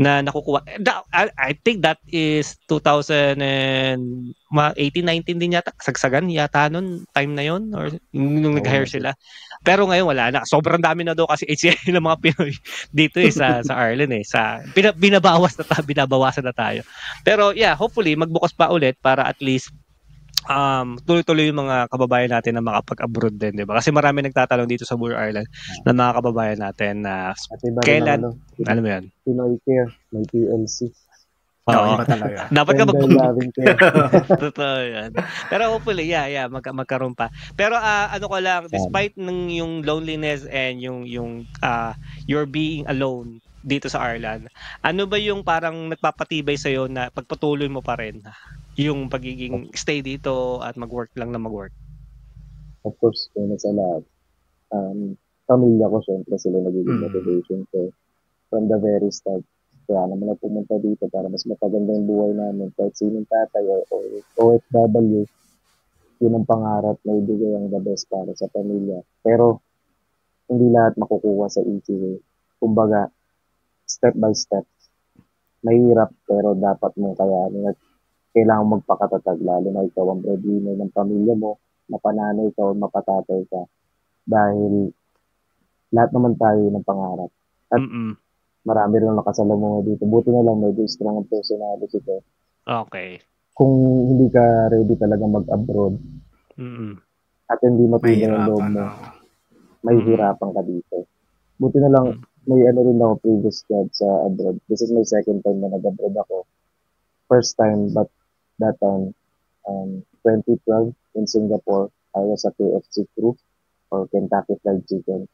na nakukuha. I think that is 2018-19 din yata. Sagsagan yata nun, time na yon or nung nag-hire sila. Pero ngayon wala na. Sobrang dami na daw kasi HCA ng mga Pinoy dito sa Ireland sa binabawasan na tayo. Pero yeah, hopefully magbukas pa ulit para at least tuloy-tuloy yung mga kababayan natin na makapag-abroad din, di ba? Kasi marami nagtatanong dito sa Bull Ireland na mga kababayan natin na kailan, alam mo yan? Pinoy Care, may PLC. Iba talaga. Dapat ka Totoo yan. Pero hopefully, yeah, magkaroon pa. Pero ano ko lang, despite ng yung loneliness and yung you're being alone dito sa Ireland, ano ba yung parang nagpapatibay sa'yo na pagpatuloy mo pa rin yung pagiging stay dito at mag-work lang na mag-work? Of course, una sa lahat, pamilya ko, syempre sila nagiging motivation ko from the very start. Kaya naman na pumunta dito para mas mapaganda yung buhay namin. Kahit sinong tatay o OFW, yun ang pangarap na ibigay ang the best para sa pamilya. Pero, hindi lahat makukuha sa easy way. Kumbaga, step by step. Mahirap, pero dapat mong kayanin at kailangan magpakatatag, lalo na ikaw ang breadwinner ng pamilya mo, mapananay ka o mapatatay ka. Dahil lahat naman tayo ng pangarap. At marami rin nakasalamuha dito. Buti na lang medyo strong ang personality ko. Okay. Kung hindi ka ready talaga mag-abroad at hindi matibay ang loob mo, may hirapan ka dito. Buti na lang, may rin ako previous job sa abroad. This is my second time na nag-abroad ako. First time, but that time, 2012 in Singapore, I was a KFC crew or Kentucky Fried Chicken.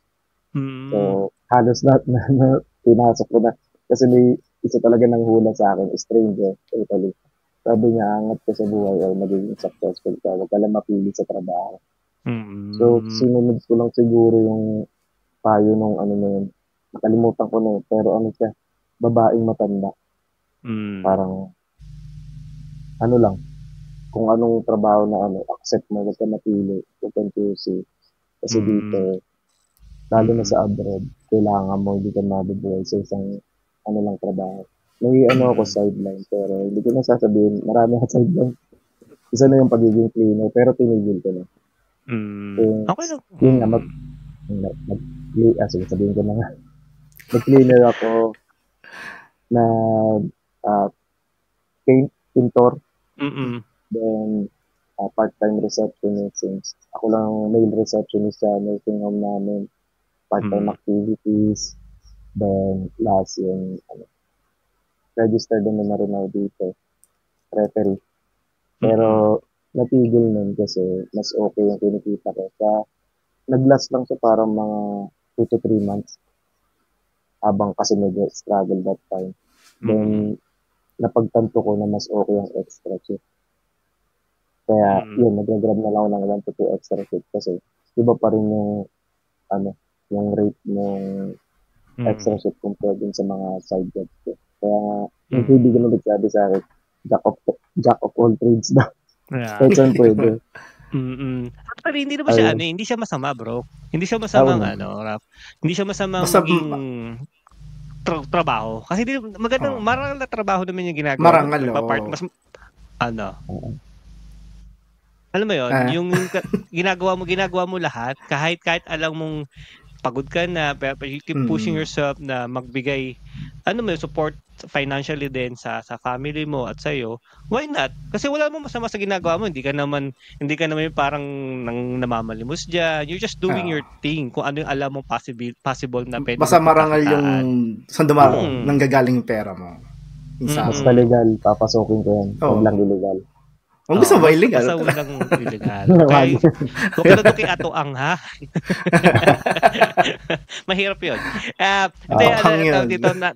So, halos lahat na pinasok ko na. Kasi may isa talaga ng hula sa akin, stranger, totally. Sabi niya, angat ka sa buhay or magiging successful ka. Huwag ka lang mapili sa trabaho. So, sinunod ko lang siguro yung payo nung ano na yun. Nakalimutan ko na yun. Pero ano siya, babaeng matanda. Parang, ano lang, kung anong trabaho na accept mo, huwag ka mapili, huwag kang choosy. Kasi dito, lalo na sa abroad, kailangan mo, hindi ka mabubuhay sa isang lang trabaho. May ako sideline, pero hindi ko na sasabihin, marami akong sideline. Isa na yung pagiging cleaner, pero tinigil ko na. Okay lang. Yun nga, sige, sabihin ko na nga. Mag-cleaner ako na pintor. Then, part-time receptionist. Since ako lang male receptionist sa nursing home namin. Part-time activities. Then, last yung registered naman na rin ako dito. Referee. Pero, natigil nun kasi mas okay yung kinikita ko. Nag-last lang siya parang mga 2 to 3 months. Habang kasi nag-struggle that time. Then, napagtanto ko na mas okay ang extra shift. Kaya, yun, nag-grab na lang ako ng 1 to 2 extra shift kasi iba pa rin yung, yung rate ng extra shift compared din sa mga side jobs ko. Kaya, yung kaibigan na nagsabi sa akin, jack of all trades na. Kahit saan pwede. Actually, hindi naman siya, hindi siya masama, bro. Hindi siya masamang, Rap. Hindi siya masamang maging trabaho. Kasi magandang, marangal na trabaho naman yung ginagawa. Marangal, mas, alam mo yun, yung ginagawa mo lahat, kahit alam mong pagod ka na, pero you keep pushing yourself na magbigay, support financially din sa family mo at sa'yo, why not? Kasi wala mo masama sa ginagawa mo, hindi ka naman yung parang namamalimos dyan. You're just doing your thing, kung ano yung alam mo possible na pwede. Basta marangal yung saan nanggagaling yung pera mo. Basta legal, papasokin ko yan. Huwag lang illegal. Kung gusto ba illegal? Basta walang illegal. Okay. Huwag ka na doon kay Ato Ang, ha? Mahirap yun. Hindi, Hang yun. tawag dito na,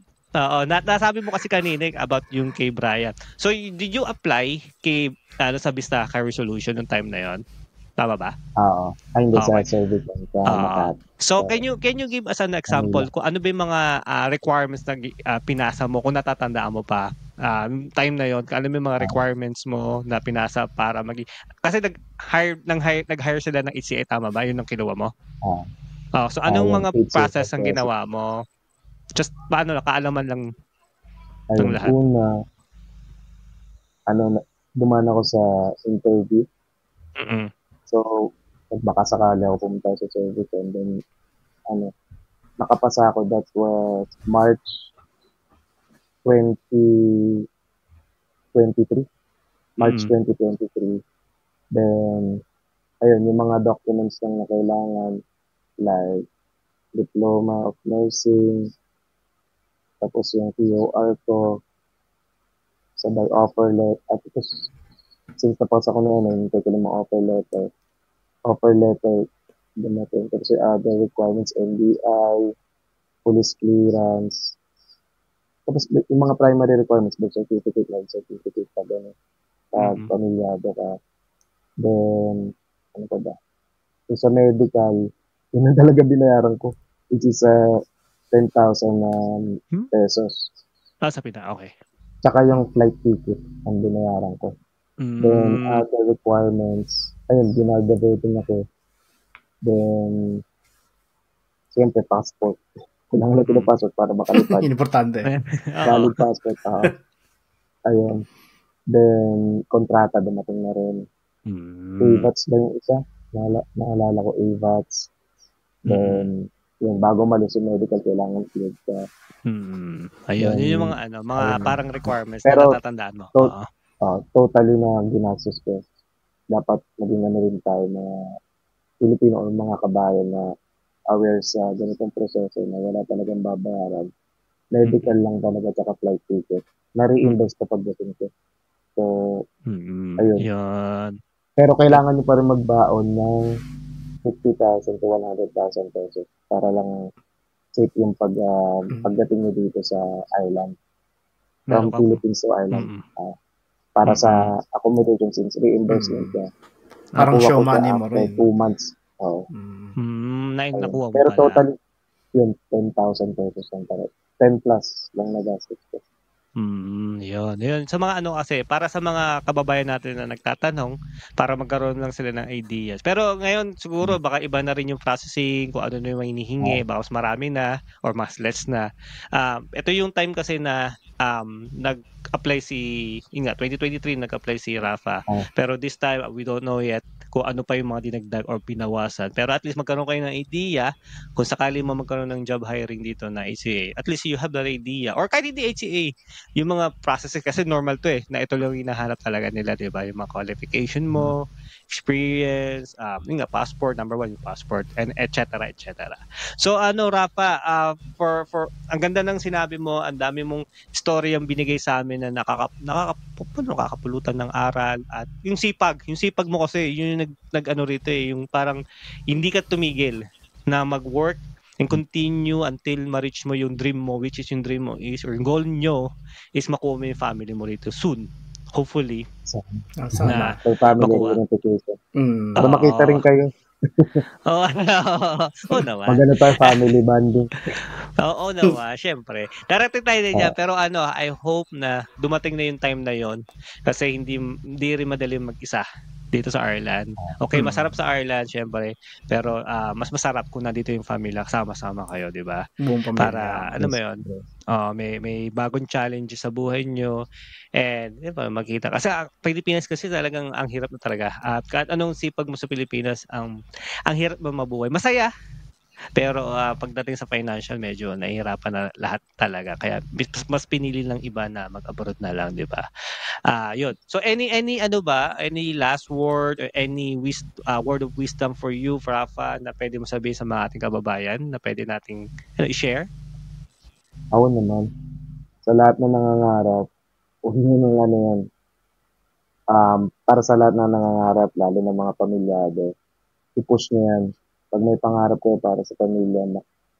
nasabi mo kasi kanina about yung kay Brian. So, did you apply kay, sa Vista Car Resolution nung time na yon? Tama ba? Oo. Ay, hindi sa Okay. service lang sa Makati. So, can you give us an example kung ano ba yung mga requirements na pinasa mo kung natatandaan mo pa time na yon, ano ba yung mga requirements mo na pinasa para kasi nag-hire sila ng HCA, tama ba? Yun ang kinuha mo? So anong mga process ang ginawa mo? Just paano lang, kaalaman lang ng lahat? Una, dumaan ako sa interview. So, baka sakali ako pumunta sa service and then, nakapasa ako. That was March 2023. March 2023. Then, ayun, yung mga documents lang na kailangan, like, diploma of nursing, tapos yung TOR ko, sabay offer letter, at since tapos ako na yun, hindi ko lang offer letter, dumating. Tapos yung other requirements, NBI, police clearance. Tapos yung mga primary requirements, birth certificate, life certificate, pa din. Pamilyado ka. Then, ano pa ba? Yung sa medical, yun ang talaga binayaran ko, which is 10,000 pesos. Sa pina, okay. Tsaka yung flight ticket ang binayaran ko. Then, other requirements, ayun, ginagabating ako. Then, siyempre, passport. Kailangan natin ng passport para makalipad. Importante. Valid passport. Ayun. Then, kontrata dumating na rin. AVATS ba yung isa? Naalala ko, AVATS. Then, yung bago malis yung medical, kailangan cleared ka. Ayun, yun yung mga parang requirements pero, na natatandaan mo. Totally na ginastos ko. Dapat maging rin tayo na Pilipino o mga kabayan na aware sa ganitong proseso na wala talagang babayaran. Medical lang talaga tsaka flight ticket. Na-reimburse kapag dating ko. So, ayun. Yan. Pero kailangan nyo pa rin magbaon ng 50,000 to 100,000 pesos para lang safe yung pagdating nyo dito sa island. From Philippines to island. Para sa accommodation since reimbursement ka. Parang show money mo rin. 2 months. Nakuha mo pero pala. totally, yun, 10,000 pesos lang pala. 10 plus lang nagastos ko. Yun. Sa mga kasi, para sa mga kababayan natin na nagtatanong, para magkaroon lang sila ng ideas. Pero ngayon, siguro, baka iba na rin yung processing, kung ano na yung hinihingi, baka mas marami na, or mas less na. Ito yung time kasi na nag-apply 2023, nag-apply si Rafa. Pero this time, we don't know yet kung ano pa yung mga dinagdag or pinawasan. Pero at least magkaroon kayo ng idea kung sakali mo magkaroon ng job hiring dito na HCA. At least you have that idea. Or kahit hindi HCA, yung mga processes kasi normal to na ito lang yung hinahanap talaga nila, di ba? Yung mga qualification mo, experience, yung passport, number 1 yung passport, and et cetera. So Rafa, for ang ganda ng sinabi mo, ang dami mong story ang binigay sa amin na nakakapulutan ng aral at yung sipag mo kasi yun yung nag-ano rito yung parang hindi ka tumigil na mag-work and continue until ma-reach mo yung dream mo, which is yung dream mo is, or yung goal nyo is makuha mo yung family mo rito soon. Hopefully. Sana. So, family unification. Para makita rin kayo. Oo naman. Maganda tayo family bonding. Oo naman, syempre. Darating tayo din yan, pero I hope na dumating na yung time na yon kasi hindi rin madali mag-isa dito sa Ireland. Okay, masarap sa Ireland, syempre, pero mas masarap kung nandito yung family, sama-sama kayo, di ba? Buong pamilya. Para, mo yun, may bagong challenge sa buhay nyo, and, di ba, makita. Kasi Pilipinas kasi talagang ang hirap na talaga. At kahit anong sipag mo sa Pilipinas, ang hirap mo mabuhay. Masaya, pero pagdating sa financial, medyo nahihirapan na lahat talaga. Kaya mas pinili ng iba na mag-abroad na lang, di ba? Yun. So any last word or any word of wisdom for you, Rafa, na pwede mo sabihin sa mga ating kababayan na pwede nating i-share? Ako naman, sa lahat na nangangarap, huwag nyo nang yan. para sa lahat na nangangarap, lalo ng mga pamilyado, i-push nyo yan. Pag may pangarap kayo para sa pamilya,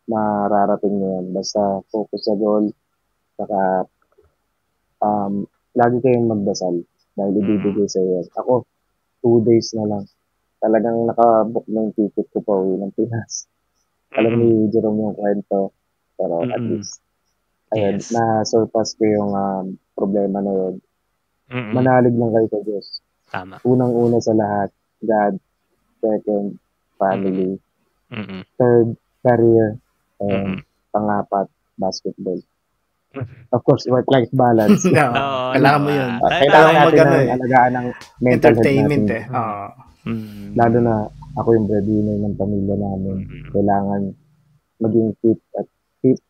mararating nyo yan. Basta focus sa goal, saka lagi kayong magdasal dahil ibibigay sa iyo. Ako, 2 days na lang. Talagang nakabook na yung ticket ko pa uwi ng Pinas. Alam ni Jerome yung kwento, pero at least, ayun, Yes. na-surpass ko yung problema na yun. Manalig lang kayo sa Diyos. Tama. Unang-una sa lahat, God. Second, family. Third, career. And pangapat, basketball. Of course, work-life balance. Kailangan mo yun. Kailangan natin ang alagaan ng mental health entertainment natin. Lalo na ako yung breadwinner ng pamilya namin. Kailangan maging fit at fit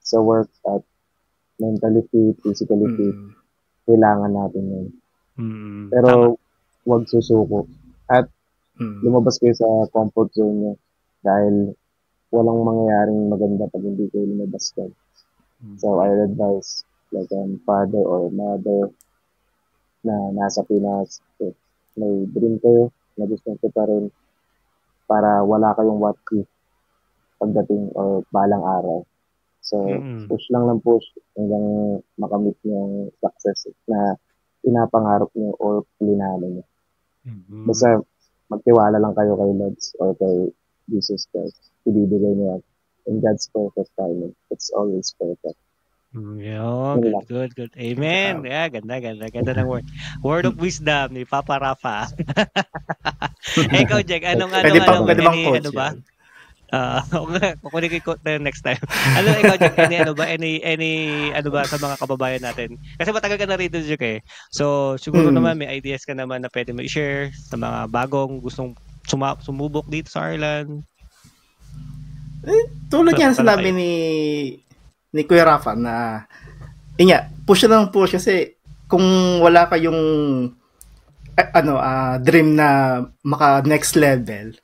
sa work at mentally fit, physically fit. Kailangan natin yun. Pero huwag susuko. At lumabas kayo sa comfort zone nyo dahil walang mangyayaring maganda pag hindi kayo lumabas kayo. So, I advise like father or mother na nasa Pinas, may dream kayo na gusto nyo pa rin para wala kayong what if pagdating or balang araw. So, push lang ng push hanggang makamit nyo yung success na pinapangarap nyo or plinano nyo. Basta magtiwala lang kayo kay Lods or kay Jesus Christ. Ibibigay niya in God's perfect timing. It's always perfect. Good. Amen. Yeah, ganda ng word. Word of wisdom ni Papa Rafa. Ikaw, Jack, anong pwede bang coach ano ba? Kukunin ko yung quote na next time. Ikaw, Jack, any ano ba sa mga kababayan natin? Kasi matagal ka na rito, Jack eh. So, siguro naman may ideas ka naman na pwede mo i-share sa mga bagong gustong sumubok dito sa Ireland. Tulad yan sinabi ni Kuya Rafa na push lang push kasi kung wala kayong dream na maka next level,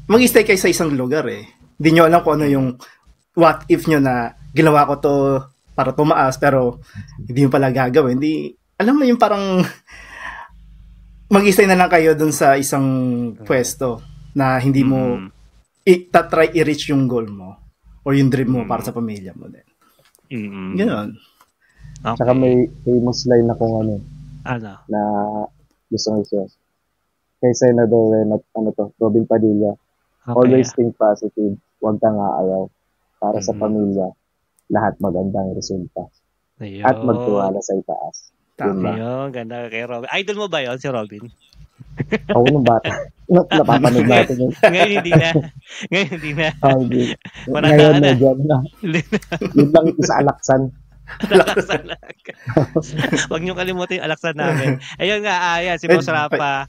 mag-stay kayo sa isang lugar eh. Hindi nyo alam kung ano yung what if nyo na ginawa ko to para tumaas pero hindi mo pala gagawin. Hindi, alam mo yung parang mag-stay na lang kayo dun sa isang pwesto na hindi mo try i-reach yung goal mo or yung dream mo para sa pamilya mo din. Ganoon. Okay. Saka may famous line na kung ano na gusto ko siya. Kay Senador Robin Padilla. Okay. Always think positive. Huwag kang aayaw. Para sa pamilya, lahat magandang resulta. At magtiwala sa itaas. Ayun, ganda kay Robin. Idol mo ba yun, si Robin? Ako nung bata. Napapanood natin yun. Ngayon hindi na. Ngayon medyo na. Yun lang isa alaksan. Huwag niyo kalimutan yung alaksan namin. Ayun nga, si Boss Rapa.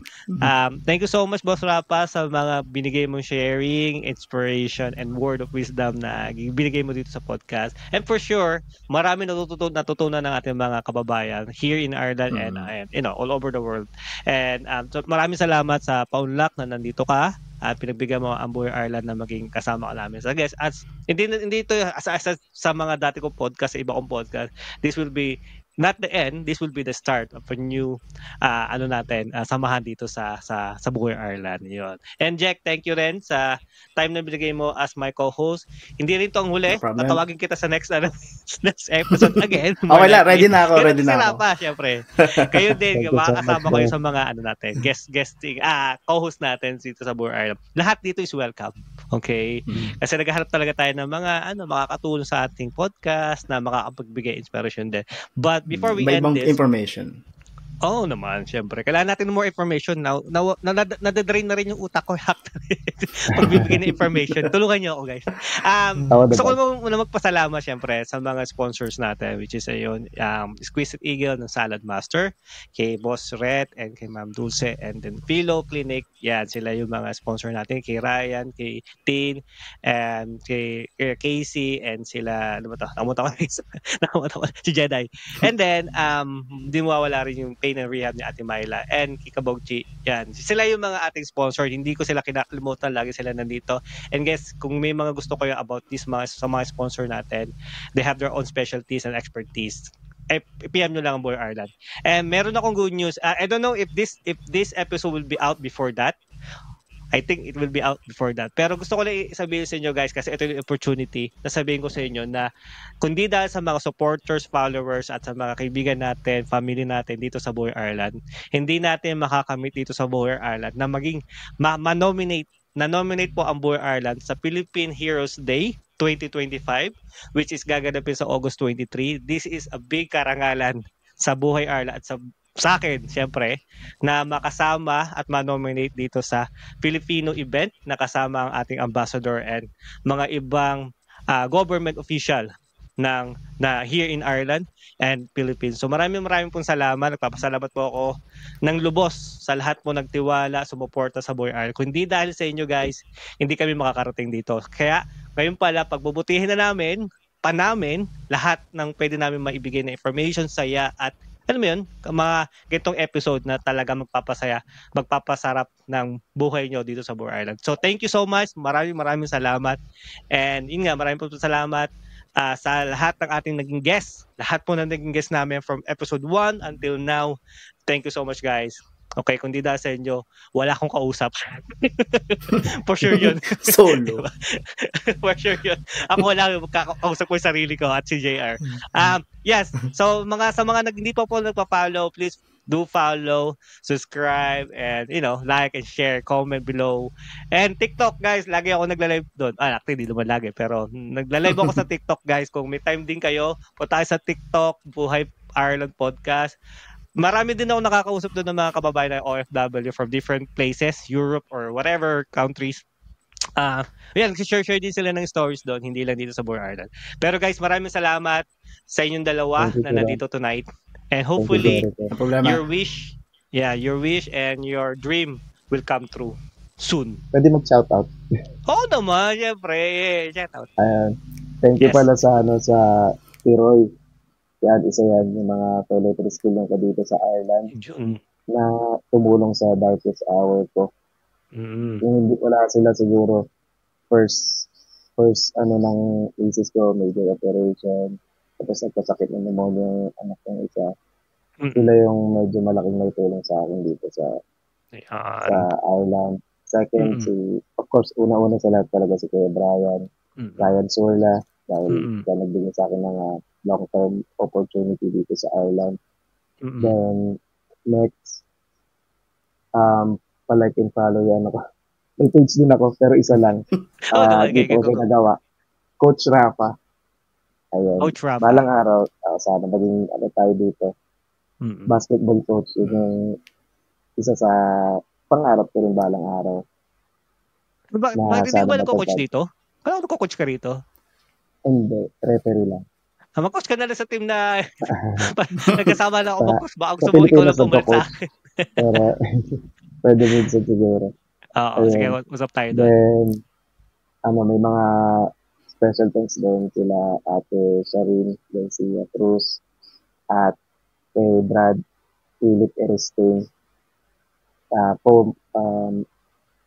Thank you so much, Boss Rapa, sa mga binigay mong sharing, inspiration, and word of wisdom na binigay mo dito sa podcast. And for sure, marami natutunan ng ating mga kababayan here in Ireland and all over the world. And so maraming salamat sa paunlak na nandito ka at pinagbigyan mo ang Buhay Ireland na maging kasama ka namin. So I guess, hindi ito sa mga dati kong podcast, sa iba kong podcast, this will be not the end, this will be the start of a new samahan dito sa Buhay Ireland. Yun. And Jack, thank you rin sa time na binigay mo as my co-host. Hindi rin to ang huli. Tatawagin kita sa next episode again. Okay lang, ready na ako. Pa, syempre. Kayo din, makakasama kayo sa mga guesting, co-host natin dito sa Buhay Ireland. Lahat dito is welcome. Okay? Kasi naghahanap talaga tayo ng mga makakatulong sa ating podcast na makakapagbigay inspiration din. But before we end this, information. Oo naman, syempre. Kailangan natin more information now. Nadadrain na rin yung utak ko. Pagbibigay ng information. Tulungan niyo ako, guys. Gusto ko muna magpasalamat, syempre, sa mga sponsors natin, which is Exquisite Eagle ng Salad Master, kay Boss Red, and kay Ma'am Dulce, and then Philo Clinic. Yan, sila yung mga sponsor natin. Kay Ryan, kay Tin, and kay Casey, and sila, nakumuta ko si Jedi. And then, di mawawala rin yung Pain and Rehab ni Ate Myla and Kikabogchi. Yan. Sila yung mga ating sponsor. Hindi ko sila kinakalimutan. Lagi sila nandito. And guys, kung may mga gusto kayo about this sa mga sponsor natin, they have their own specialties and expertise. PM nyo lang ang Boy Ireland. And meron akong good news. I don't know if this episode will be out before that. I think it will be out before that. Pero gusto ko lang sabihin sa inyo guys kasi ito yung opportunity na sabihin ko sa inyo na kundi dahil sa mga supporters, followers at sa mga kaibigan natin, family natin dito sa Boy Ireland, hindi natin makakamit dito sa Boy Ireland na maging na-nominate po ang Boy Ireland sa Philippine Heroes Day 2025 which is gaganapin sa August 23. This is a big karangalan sa Buhay Ireland at sa akin, syempre, na makasama at ma-nominate dito sa Filipino event na kasama ang ating ambassador and mga ibang government official na here in Ireland and Philippines. So maraming pong salamat. Nagpapasalamat po ako ng lubos sa lahat po nagtiwala, sumuporta sa Boy Ireland. Kundi dahil sa inyo guys, hindi kami makakarating dito. Kaya ngayon pala, pagbubutihin na namin lahat ng pwede namin maibigay na information, saya at alam mo yun, mga gitong episode na talaga magpapasarap ng buhay nyo dito sa Boy Ireland. So thank you so much. Maraming salamat. And yun nga, maraming po salamat sa lahat ng ating naging guests. Lahat po ng naging guests namin from episode 1 until now. Thank you so much guys. Okay, kung di dahil sa inyo, wala akong kausap. For sure yun. Solo. For sure yun. Ako wala, kausap ko yung sarili ko at si JR. Yes, so sa mga hindi pa po nagpa-follow, please do follow, subscribe, and like and share, comment below. And TikTok guys, lagi ako nagla-live doon. Actually, di naman lagi, pero nagla-live ako sa TikTok guys. Kung may time din kayo, punta tayo sa TikTok, Buhay Ireland Podcast. Marami din ako nakakausap doon ng mga kababayan na OFW from different places, Europe or whatever countries. Share din sila ng stories doon, hindi lang dito sa Boy Ireland. Pero guys, maraming salamat sa inyong dalawa na nandito tonight. And hopefully, your wish and your dream will come true soon. Pwede mag-shoutout. Oo naman, syempre. Shoutout. Thank you pala sa Tiroy. Yan, isa yan, yung mga toiletry skill lang ko dito sa Ireland na tumulong sa darkest hour ko. Yung wala sila siguro first ng thesis ko, major operation, tapos nagkasakit ng pneumonia yung anak ng isa. Sila yung medyo malaking naitulong sa akin dito sa Ireland. Second, of course, una-una sa lahat talaga si Kuya Ryan Surla, dahil nagbigay sa akin ng long-term opportunity dito sa Ireland. Then, next, palike and follow yan ako. May page din ako, pero isa lang. Dito ko nagawa. Coach Rafa. Ayun. Coach Rafa. Balang araw, sana maging tayo dito. Basketball coach. Yun yung isa sa pangarap ko rin balang araw. Hindi ba nagko-coach dito? Kaya nagko-coach ka rito? Hindi, referee lang. Mag-coach ka na lang sa team na nagkasama na ako mag-coach. Baka gusto mo ikaw lang pumalit sa akin. Pero, pwede minsan siguro. Oo, sige, usap tayo doon. Then, may mga special thanks din sila Ate Sharin, then si Cruz, at Brad, Philip Eristain.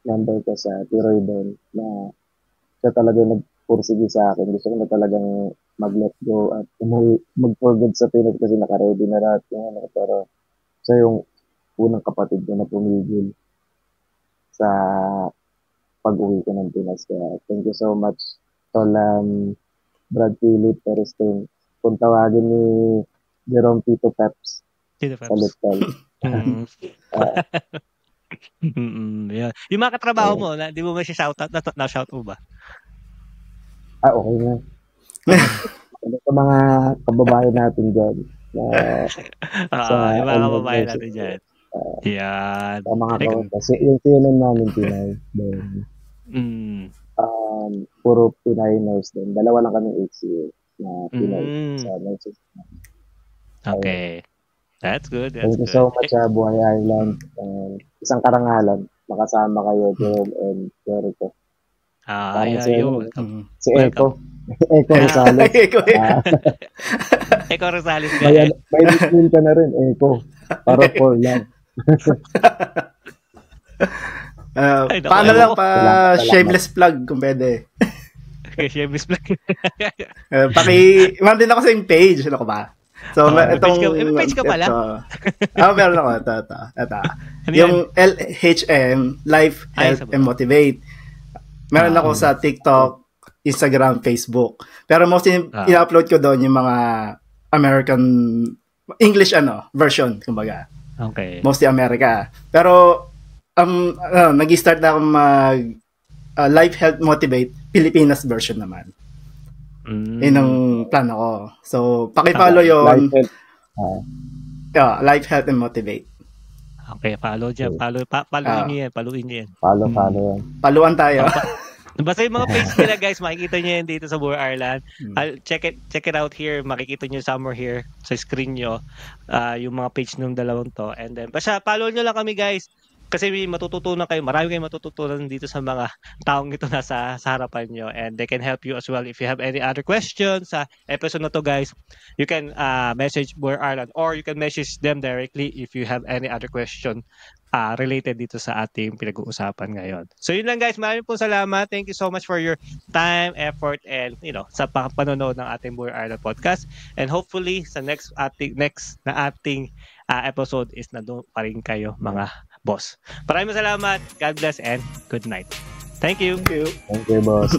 Member ko sa Tiroy din na siya talaga nagpursige sa akin. Gusto ko na talagang mag-let go at mag-forget sa Pinas kasi naka-ready na lahat yung pero siya yung unang kapatid ko na pumigil sa pag-uwi ko ng Pinas. Kaya thank you so much, Brad Philip Eristain. Kung tawagin ni Jerome Tito Peps. Sa Little. Yeah. Yung mga katrabaho mo, di mo ba siya shoutout? Na-shout mo ba? Okay na. Sa mga kababayan natin dyan. Yung mga kababayan natin dyan. Yan. Sa mga kasi yung CNN namin Pinay. Puro Pinay nurse din. Dalawa lang kami HCA na Pinay sa nurses. Okay. That's good. Thank you so much sa Buhay Ireland. Isang karangalan. Makasama kayo, Jerome and Jericho. Si Eko. Eko Rosales. Eko Rosales. May discount ka na rin, Eko. Para 4 lang. Paano lang shameless plug kung pwede. Shameless plug. Man din ako sa yung page. Ano ko ba? So, May page ka, itong, may page ka pala? Meron ako. Ito. Ano Yung yan? LHM, Life, Ay, Health, sa and Motivate. Meron ako sa TikTok, Instagram, Facebook. Pero mostly, i-upload ko doon yung mga American, English version, kumbaga. Okay. Mostly America. Pero, nag-start na akong Life, Health, Motivate, Pilipinas version naman. Yun ang plano ko. So, pakipollow yun. Life, Health, and Motivate. Okay, follow dyan. Followin nyo yan. Follow yan. Paluan tayo. Basta yung mga page nila, guys, makikita nyo yan dito sa Buhay Ireland. Check it out here. Makikita nyo somewhere here sa screen nyo yung mga page ng dalawang to. And then, basta follow nyo lang kami, guys. Kasi may matututunan kayo. Marami kayong matututunan dito sa mga taong ito nasa sa harapan nyo. And they can help you as well. If you have any other questions sa episode na to, guys, you can message Buhay Ireland or you can message them directly if you have any other question related dito sa ating pinag-uusapan ngayon. So yun lang, guys. Maraming pong salamat. Thank you so much for your time, effort, and sa panonood ng ating Buhay Ireland podcast. And hopefully sa next na ating episode is nandun pa rin kayo, mga boss. Maraming salamat. God bless and good night. Thank you. Thank you, boss.